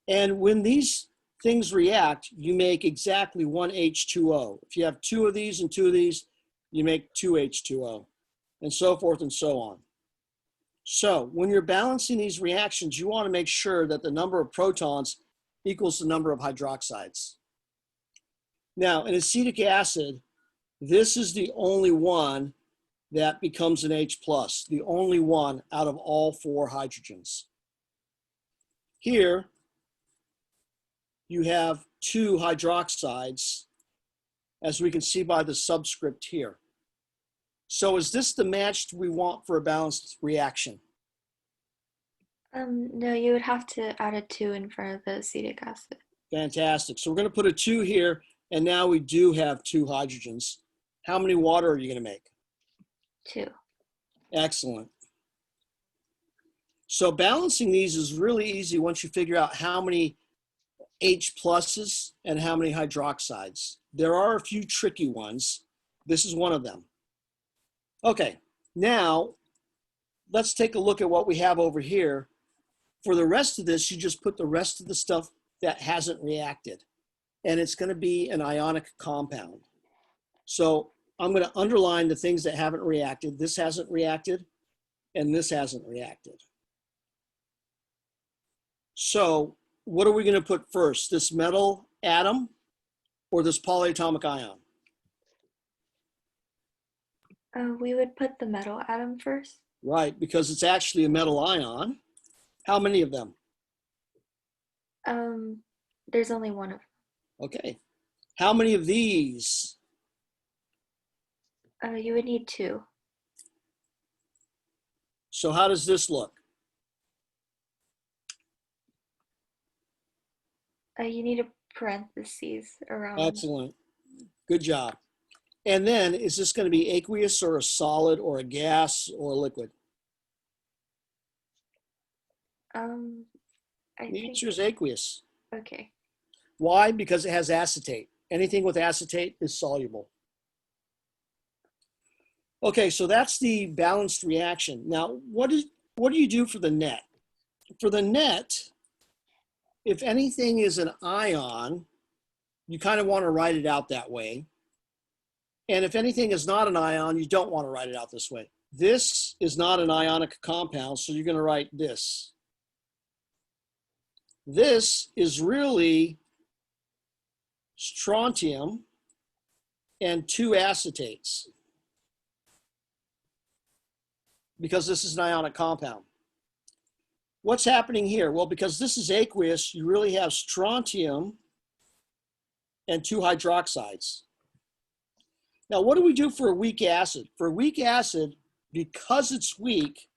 And when these things react, you make exactly 1 H2O. If you have 2 of these and 2 of these, you make 2 H2O, and so forth and so on. So when you're balancing these reactions, you want to make sure that the number of protons equals the number of hydroxides. Now, in acetic acid, this is the only one that becomes an H+, the only one out of all 4 hydrogens. Here, you have 2 hydroxides, as we can see by the subscript here. So is this the match we want for a balanced reaction? No, you would have to add a 2 in front of the acetic acid. Fantastic. So we're going to put a 2 here, and now we do have 2 hydrogens. How many water are you going to make? 2. Excellent. So balancing these is really easy once you figure out how many H pluses and how many hydroxides. There are a few tricky ones. This is one of them. Okay, now let's take a look at what we have over here. For the rest of this, you just put the rest of the stuff that hasn't reacted, and it's going to be an ionic compound. So I'm going to underline the things that haven't reacted. This hasn't reacted, and this hasn't reacted. So what are we going to put first, this metal atom or this polyatomic ion? We would put the metal atom first. Right, because it's actually a metal ion. How many of them? There's only one of Okay. How many of these? them. You would need 2. So how does this look? You need a parentheses around. Excellent. Good job. And then, is this going to be aqueous or a solid or a gas or a liquid? I The think, answer is aqueous. okay. Why? Because it has acetate. Anything with acetate is soluble. Okay, so that's the balanced reaction. Now, what do you do for the net? For the net, if anything is an ion, you kind of want to write it out that way. And if anything is not an ion, you don't want to write it out this way. This is not an ionic compound, so you're going to write this. This is really strontium and 2 acetates, because this is an ionic compound. What's happening here? Well, because this is aqueous, you really have strontium and 2 hydroxides. Now, what do we do for a weak acid? For a weak acid, because it's weak,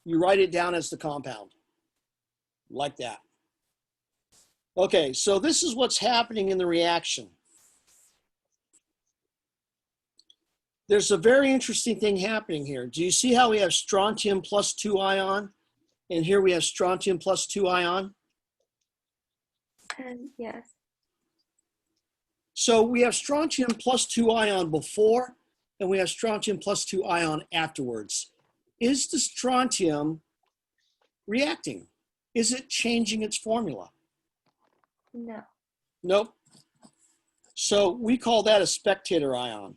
you write it down as the compound, like that. Okay, so this is what's happening in the reaction. There's a very interesting thing happening here. Do you see how we have strontium plus 2 ion? And here we have strontium plus 2 ion? Yes. So we have strontium plus 2 ion before, and we have strontium plus 2 ion afterwards. Is the strontium reacting? Is it changing its formula? No. Nope. So we call that a spectator ion.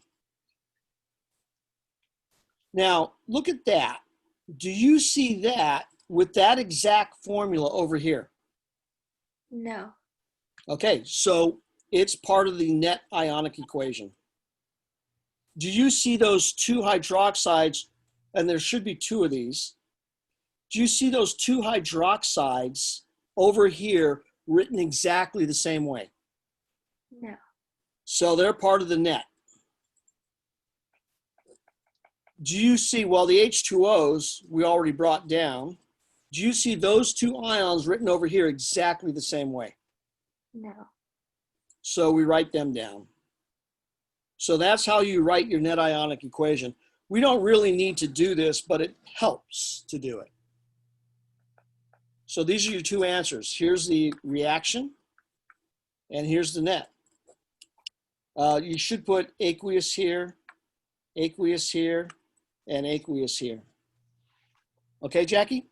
Now, look at that. Do you see that with that exact formula over here? No. Okay, so it's part of the net ionic equation. Do you see those two hydroxides, and there should be two of these. Do you see those two hydroxides over here written exactly the same way? No. So they're part of the net. Do you see, well, the H2Os we already brought down. Do you see those two ions written over here exactly the same way? No. So we write them down. So that's how you write your net ionic equation. We don't really need to do this, but it helps to do it. So these are your two answers. Here's the reaction, and here's the net. You should put aqueous here, and aqueous here. Okay, Jackie?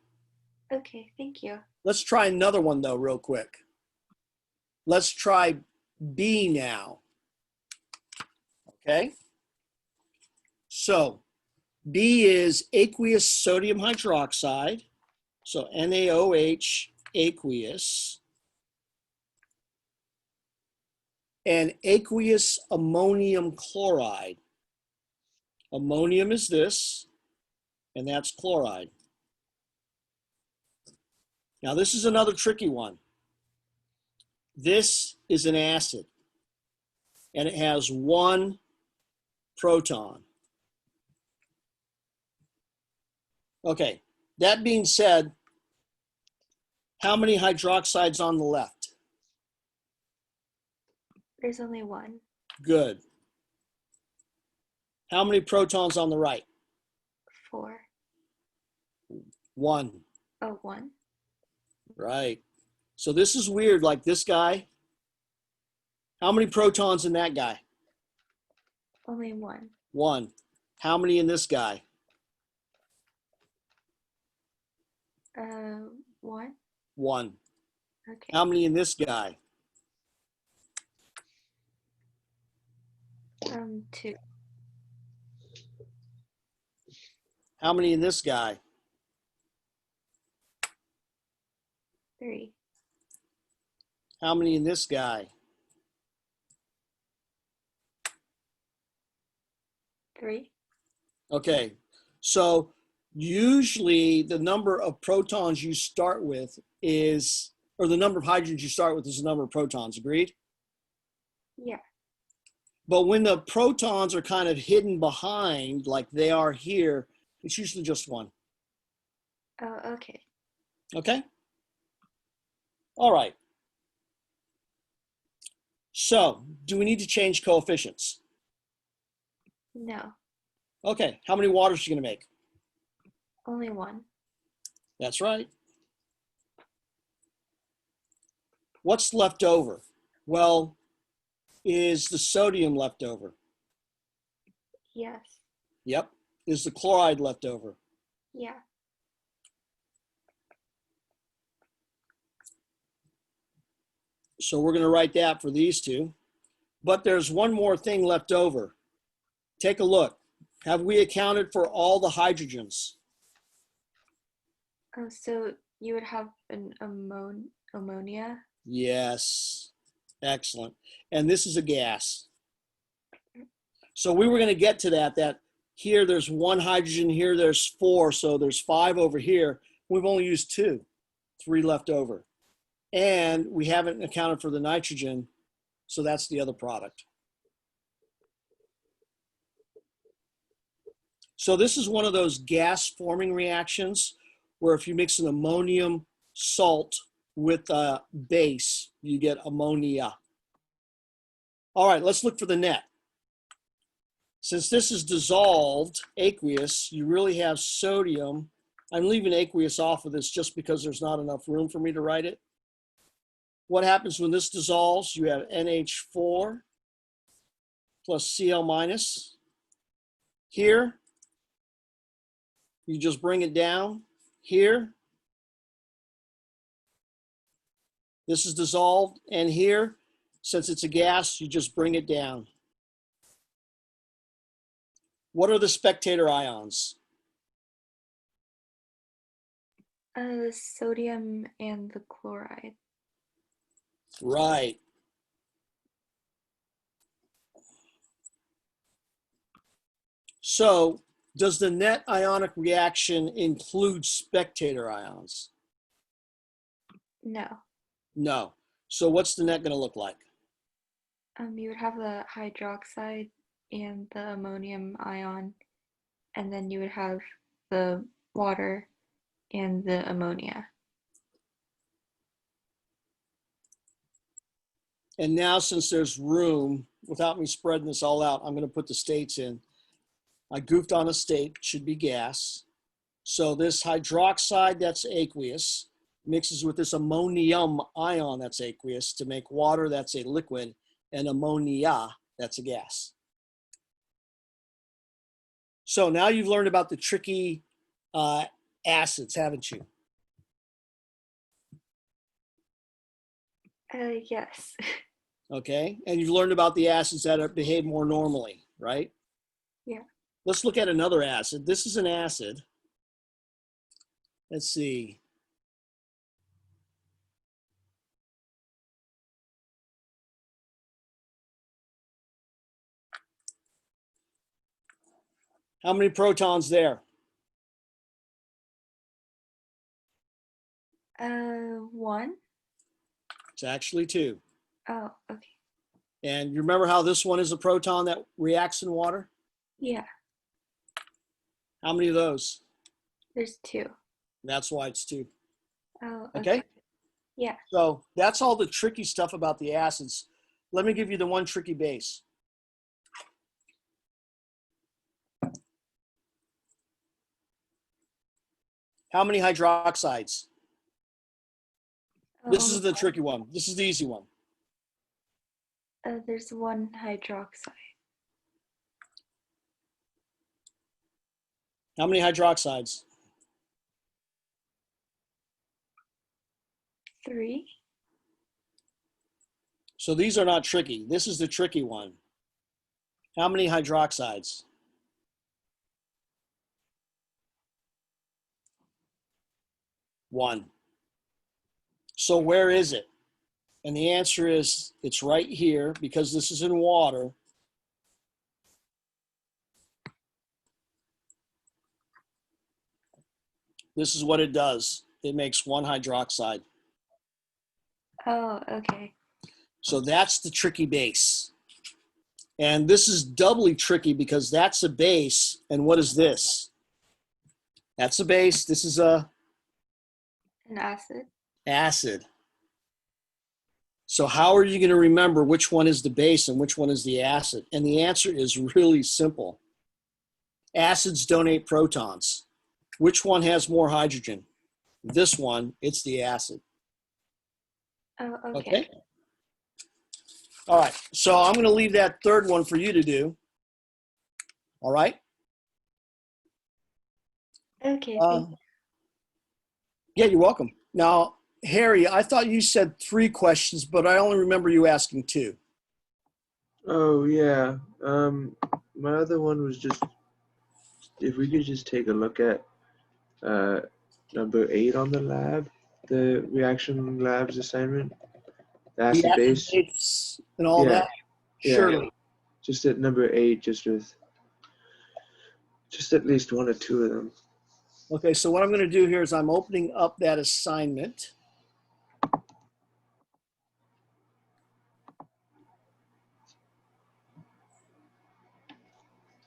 Okay, thank you. Let's try another one though, real quick. Let's try B now. Okay? So B is aqueous sodium hydroxide. So NaOH aqueous. And aqueous ammonium chloride. Ammonium is this, and that's chloride. Now this is another tricky one. This is an acid, and it has one proton. Okay, that being said, how many hydroxides on the left? There's only one. Good. How many protons on the right? 4. One. Oh, 1. Right. So this is weird, like this guy. How many protons in that guy? Only 1. 1. How many in this guy? 1. 1. Okay. How many in this guy? 2. How many in this guy? 3. How many in this guy? 3. Okay, so usually the number of protons you start with is, or the number of hydrogens you start with is the number of protons, agreed? Yeah. But when the protons are kind of hidden behind, like they are here, it's usually just 1. Oh, okay. Okay? All right. So, do we need to change coefficients? No. Okay, how many waters are you going to make? Only 1. That's right. What's left over? Well, is the sodium left over? Yes. Yep. Is the chloride left over? Yeah. So we're going to write that for these two. But there's one more thing left over. Take a look. Have we accounted for all the hydrogens? Oh, so you would have an ammonia? Yes. Excellent. And this is a gas. So we were going to get to that here there's 1 hydrogen, here there's 4, so there's 5 over here. We've only used 2, 3 left over. And we haven't accounted for the nitrogen, so that's the other product. So this is one of those gas forming reactions where if you mix an ammonium salt with a base, you get ammonia. All right, let's look for the net. Since this is dissolved aqueous, you really have sodium. I'm leaving aqueous off of this just because there's not enough room for me to write it. What happens when this dissolves? You have NH4 plus Cl minus. Here, you just bring it down. Here, this is dissolved. And here, since it's a gas, you just bring it down. What are the spectator ions? The sodium and the chloride. Right. So, does the net ionic reaction include spectator ions? No. No. So what's the net going to look like? You would have the hydroxide and the ammonium ion, and then you would have the water and the ammonia. And now, since there's room, without me spreading this all out, I'm going to put the states in. I goofed on a state, should be gas. So this hydroxide that's aqueous mixes with this ammonium ion that's aqueous to make water that's a liquid and ammonia that's a gas. So now you've learned about the tricky acids, haven't you? Yes. Okay, and you've learned about the acids that behave more normally, right? Yeah. Let's look at another acid. This is an acid. Let's see. How many protons there? 1. It's actually 2. Oh, okay. And you remember how this one is a proton that reacts in water? Yeah, How many of those? there's 2. That's why it's 2. Oh, Okay? Yeah. So that's all the tricky stuff about the acids. Let me give you the one tricky base. How many hydroxides? This is the tricky one. This is the easy one. There's 1 hydroxide. How many hydroxides? 3. So these are not tricky. This is the tricky one. How many hydroxides? 1. So where is it? And the answer is it's right here because this is in water. This is what it does. It makes 1 hydroxide. Oh, okay. So that's the tricky base. And this is doubly tricky because that's a base. And what is this? That's a base. This is a An acid. acid. So how are you going to remember which one is the base and which one is the acid? And the answer is really simple. Acids donate protons. Which one has more hydrogen? This one, it's the acid. Oh, okay. Okay? All right, so I'm going to leave that third one for you to do. All right? Okay. Yeah, you're welcome. Now, Harry, I thought you said 3 questions, but I only remember you asking 2. Oh yeah. My other one was just if we could just take a look at number 8 on the reaction labs assignment. The acid The base. acid base and all Yeah. that? Yeah. Surely. Just at number 8, just at least 1 or 2 of them. Okay, so what I'm going to do here is I'm opening up that assignment.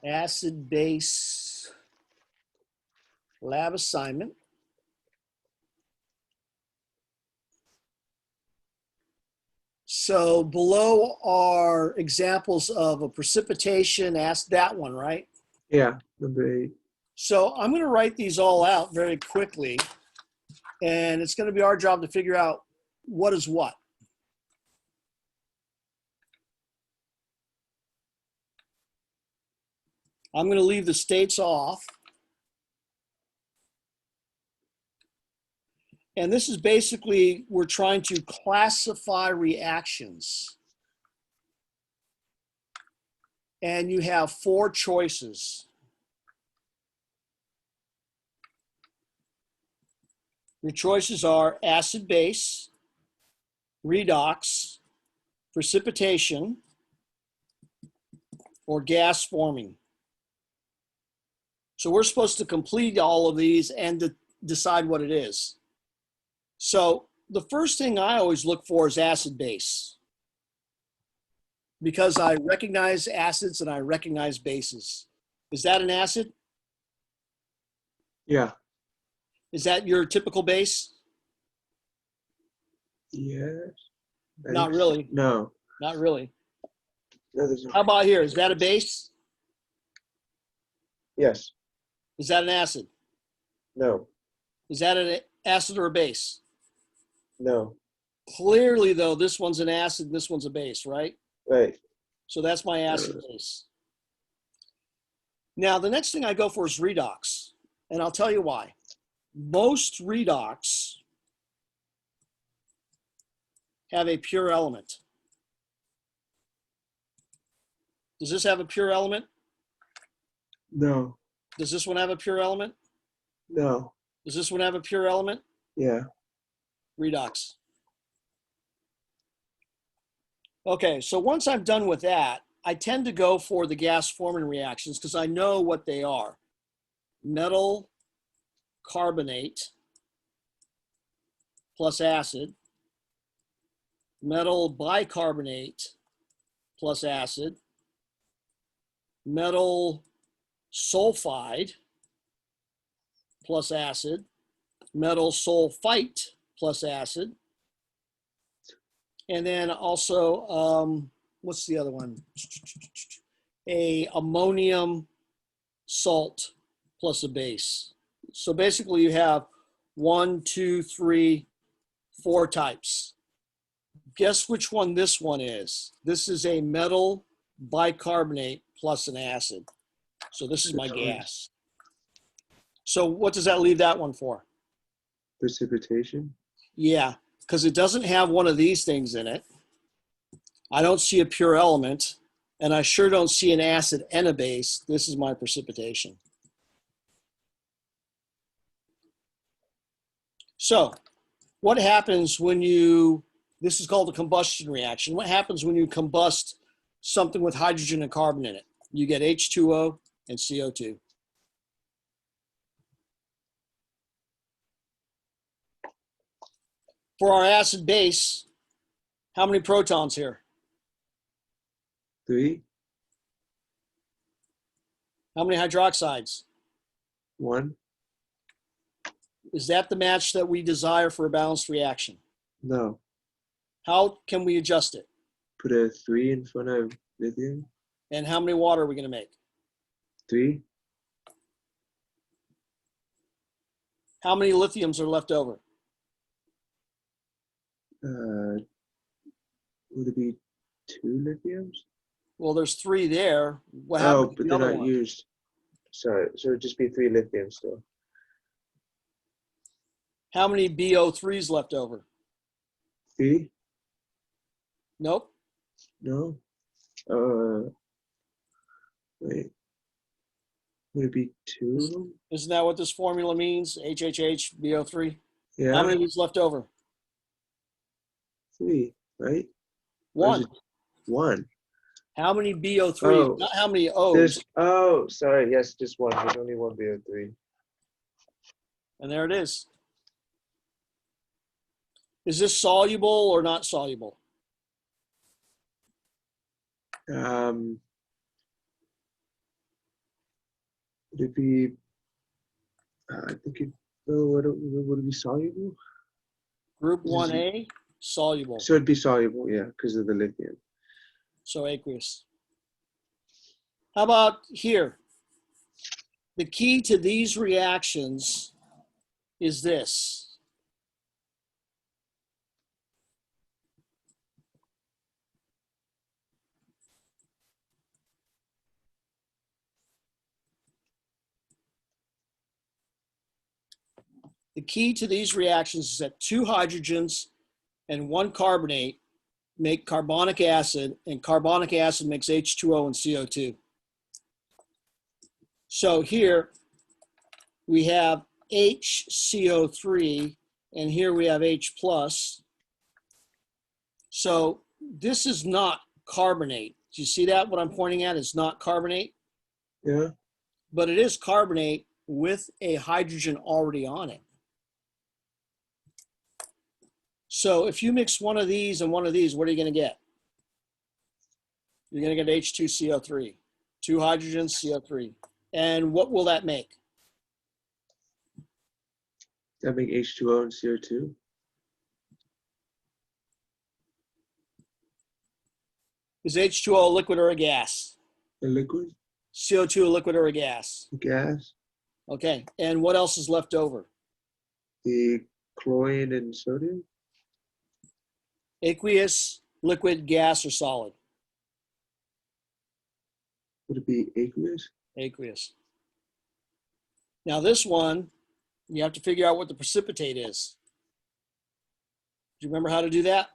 Acid base lab assignment. So below are examples of a precipitation. Ask that one, right? Yeah, number 8. So I'm going to write these all out very quickly, and it's going to be our job to figure out what is what. I'm going to leave the states off. And this is basically, we're trying to classify reactions. And you have 4 choices. Your choices are acid-base, redox, precipitation, or gas forming. So we're supposed to complete all of these and decide what it is. So the first thing I always look for is acid-base, because I recognize acids and I recognize bases. Is that an acid? Yeah. Is that your typical base? Yes. Not really. No. Not really. No, there's How no. about here? Is that a base? Yes. Is that an acid? No. Is that an acid or a base? No. Clearly, though, this one's an acid and this one's a base, right? Right. So that's my acid base. Now, the next thing I go for is redox, and I'll tell you why. Most redox have a pure element. Does this have a pure element? No. Does this one have a pure element? No. Does this one have a pure element? Yeah. Redox. Okay, so once I'm done with that, I tend to go for the gas forming reactions because I know what they are. Metal carbonate plus acid, metal bicarbonate plus acid, metal sulfide plus acid, metal sulfite plus acid, and then also, what's the other one? A ammonium salt plus a base. So basically you have 1, 2, 3, 4 types. Guess which one this one is? This is a metal bicarbonate plus an acid. So this is my gas. So what does that leave that one for? Precipitation. Yeah, because it doesn't have one of these things in it. I don't see a pure element, and I sure don't see an acid and a base. This is my precipitation. So what happens when this is called a combustion reaction. What happens when you combust something with hydrogen and carbon in it? You get H2O and CO2. For our acid base, how many protons here? 3. How many hydroxides? 1. Is that the match that we desire for a balanced reaction? No. How can we adjust it? Put a 3 in front of lithium. And how many water are we going to make? 3. How many lithiums are left over? Would it be 2 lithiums? Well, there's 3 there. What happened to But the they're other not one? used. Sorry, so it'd just be 3 lithiums still. How many BO3s left over? 3? Nope. No. Wait. Would it be 2 of them? Isn't that what this formula means? HHH, BO3? Yeah. How many of these left over? 3, right? Or is 1. it 1. How many BO3s? Oh, Not how many O's. Sorry. Yes, just 1. There's only 1 BO3. And there it is. Is this soluble or not soluble? Would it be? I think it. Would it be soluble? Group 1A, soluble. So it'd be soluble, yeah, because of the lithium. So aqueous. How about here? The key to these reactions is this. The key to these reactions is that 2 hydrogens and 1 carbonate make carbonic acid, and carbonic acid makes H2O and CO2. So here we have HCO3, and here we have H plus. So this is not carbonate. Do you see that? What I'm pointing at is not carbonate, Yeah. but it is carbonate with a hydrogen already on it. So if you mix one of these and one of these, what are you going to get? You're going to get H2CO3, 2 hydrogens, CO3. And what will that make? That make H2O and CO2. Is H2O a liquid or a gas? A liquid, CO2 a liquid or a gas? gas, Okay. And what else is left over? the chlorine and sodium. Aqueous, liquid, gas, or solid? Would it be aqueous? Aqueous. Now this one, you have to figure out what the precipitate is. Do you remember how to do that?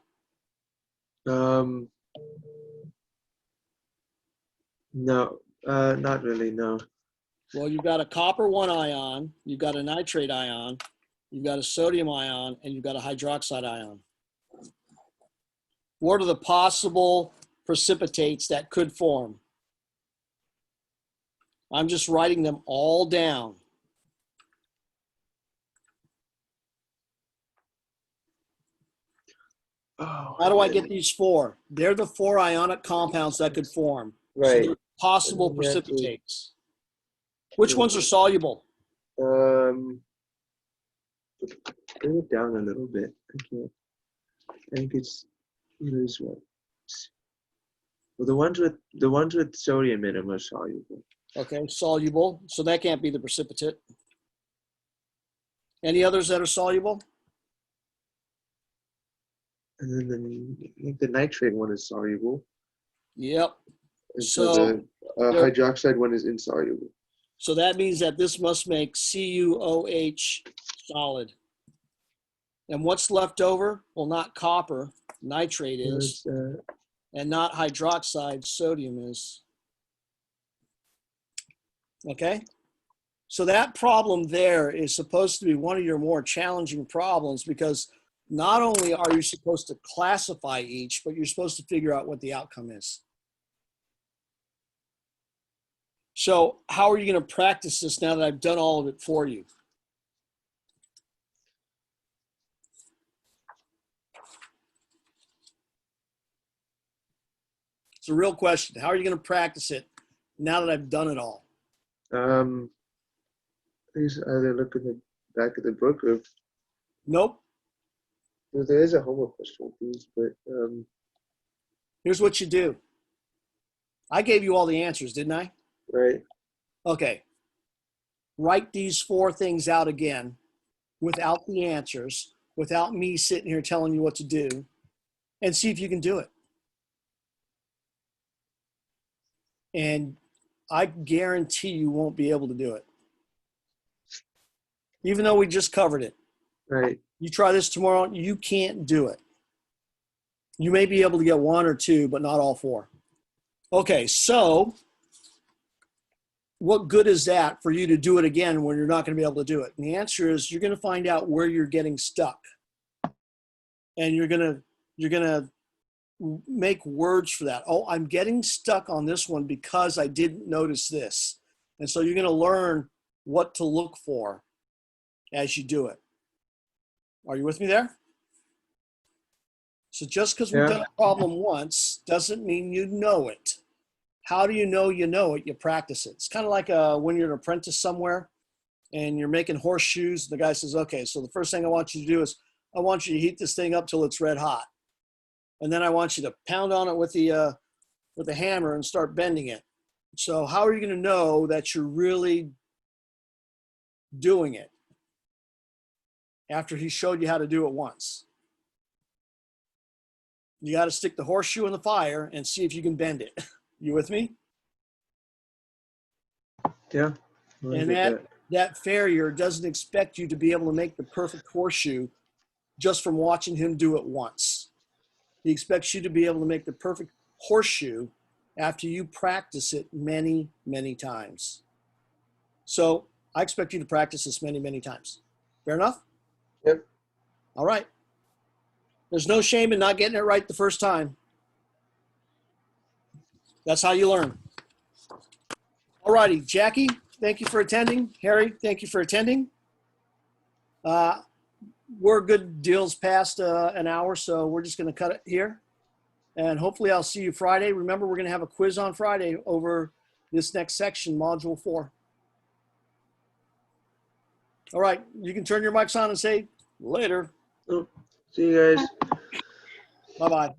No, not really, no. Well, you've got a copper 1 ion, you've got a nitrate ion, you've got a sodium ion, and you've got a hydroxide ion. What are the possible precipitates that could form? I'm just writing them all down. Oh, How do I get these 4? They're the 4 ionic compounds that could form. right. So they're possible And you have to- precipitates. Which ones are soluble? Bring it down a little bit. I can't. I think it's this one. Well, the ones with sodium in them are soluble. Okay, soluble. So that can't be the precipitate. Any others that are soluble? And then I think the nitrate one is soluble. Yep. And So the there- hydroxide one is insoluble. So that means that this must make CuOH solid. And what's left over? Well, not copper, nitrate is, There's, and not hydroxide, sodium is. Okay? So that problem there is supposed to be one of your more challenging problems, because not only are you supposed to classify each, but you're supposed to figure out what the outcome is. So how are you going to practice this now that I've done all of it for you? It's a real question. How are you going to practice it now that I've done it all? Please either look at the back of the book or Nope. there is a homework question, please, but Here's what you do. I gave you all the answers, didn't I? right. Okay. Write these 4 things out again without the answers, without me sitting here telling you what to do, and see if you can do it. And I guarantee you won't be able to do it. Even though we just covered it. Right. You try this tomorrow, you can't do it. You may be able to get 1 or 2, but not all 4. Okay, so what good is that for you to do it again when you're not going to be able to do it? And the answer is you're going to find out where you're getting stuck. And you're going to make words for that. Oh, I'm getting stuck on this one because I didn't notice this. And so you're going to learn what to look for as you do it. Are you with me there? So just because we've done a problem once doesn't mean you know it. How do you know it? You practice it. It's kind of like when you're an apprentice somewhere and you're making horseshoes. The guy says, okay, so the first thing I want you to do is I want you to heat this thing up till it's red hot. And then I want you to pound on it with the hammer and start bending it. So how are you going to know that you're really doing it after he showed you how to do it once? You got to stick the horseshoe in the fire and see if you can bend it. You with me? Yeah. And that farrier doesn't expect you to be able to make the perfect horseshoe just from watching him do it once. He expects you to be able to make the perfect horseshoe after you practice it many, many times. So I expect you to practice this many, many times. Fair enough? Yep. All right. There's no shame in not getting it right the first time. That's how you learn. All righty, Jackie, thank you for attending. Harry, thank you for attending. We're good deals past an hour, so we're just going to cut it here. And hopefully I'll see you Friday. Remember, we're going to have a quiz on Friday over this next section, Module 4. All right, you can turn your mics on and say later. Oh, see you guys. Bye-bye.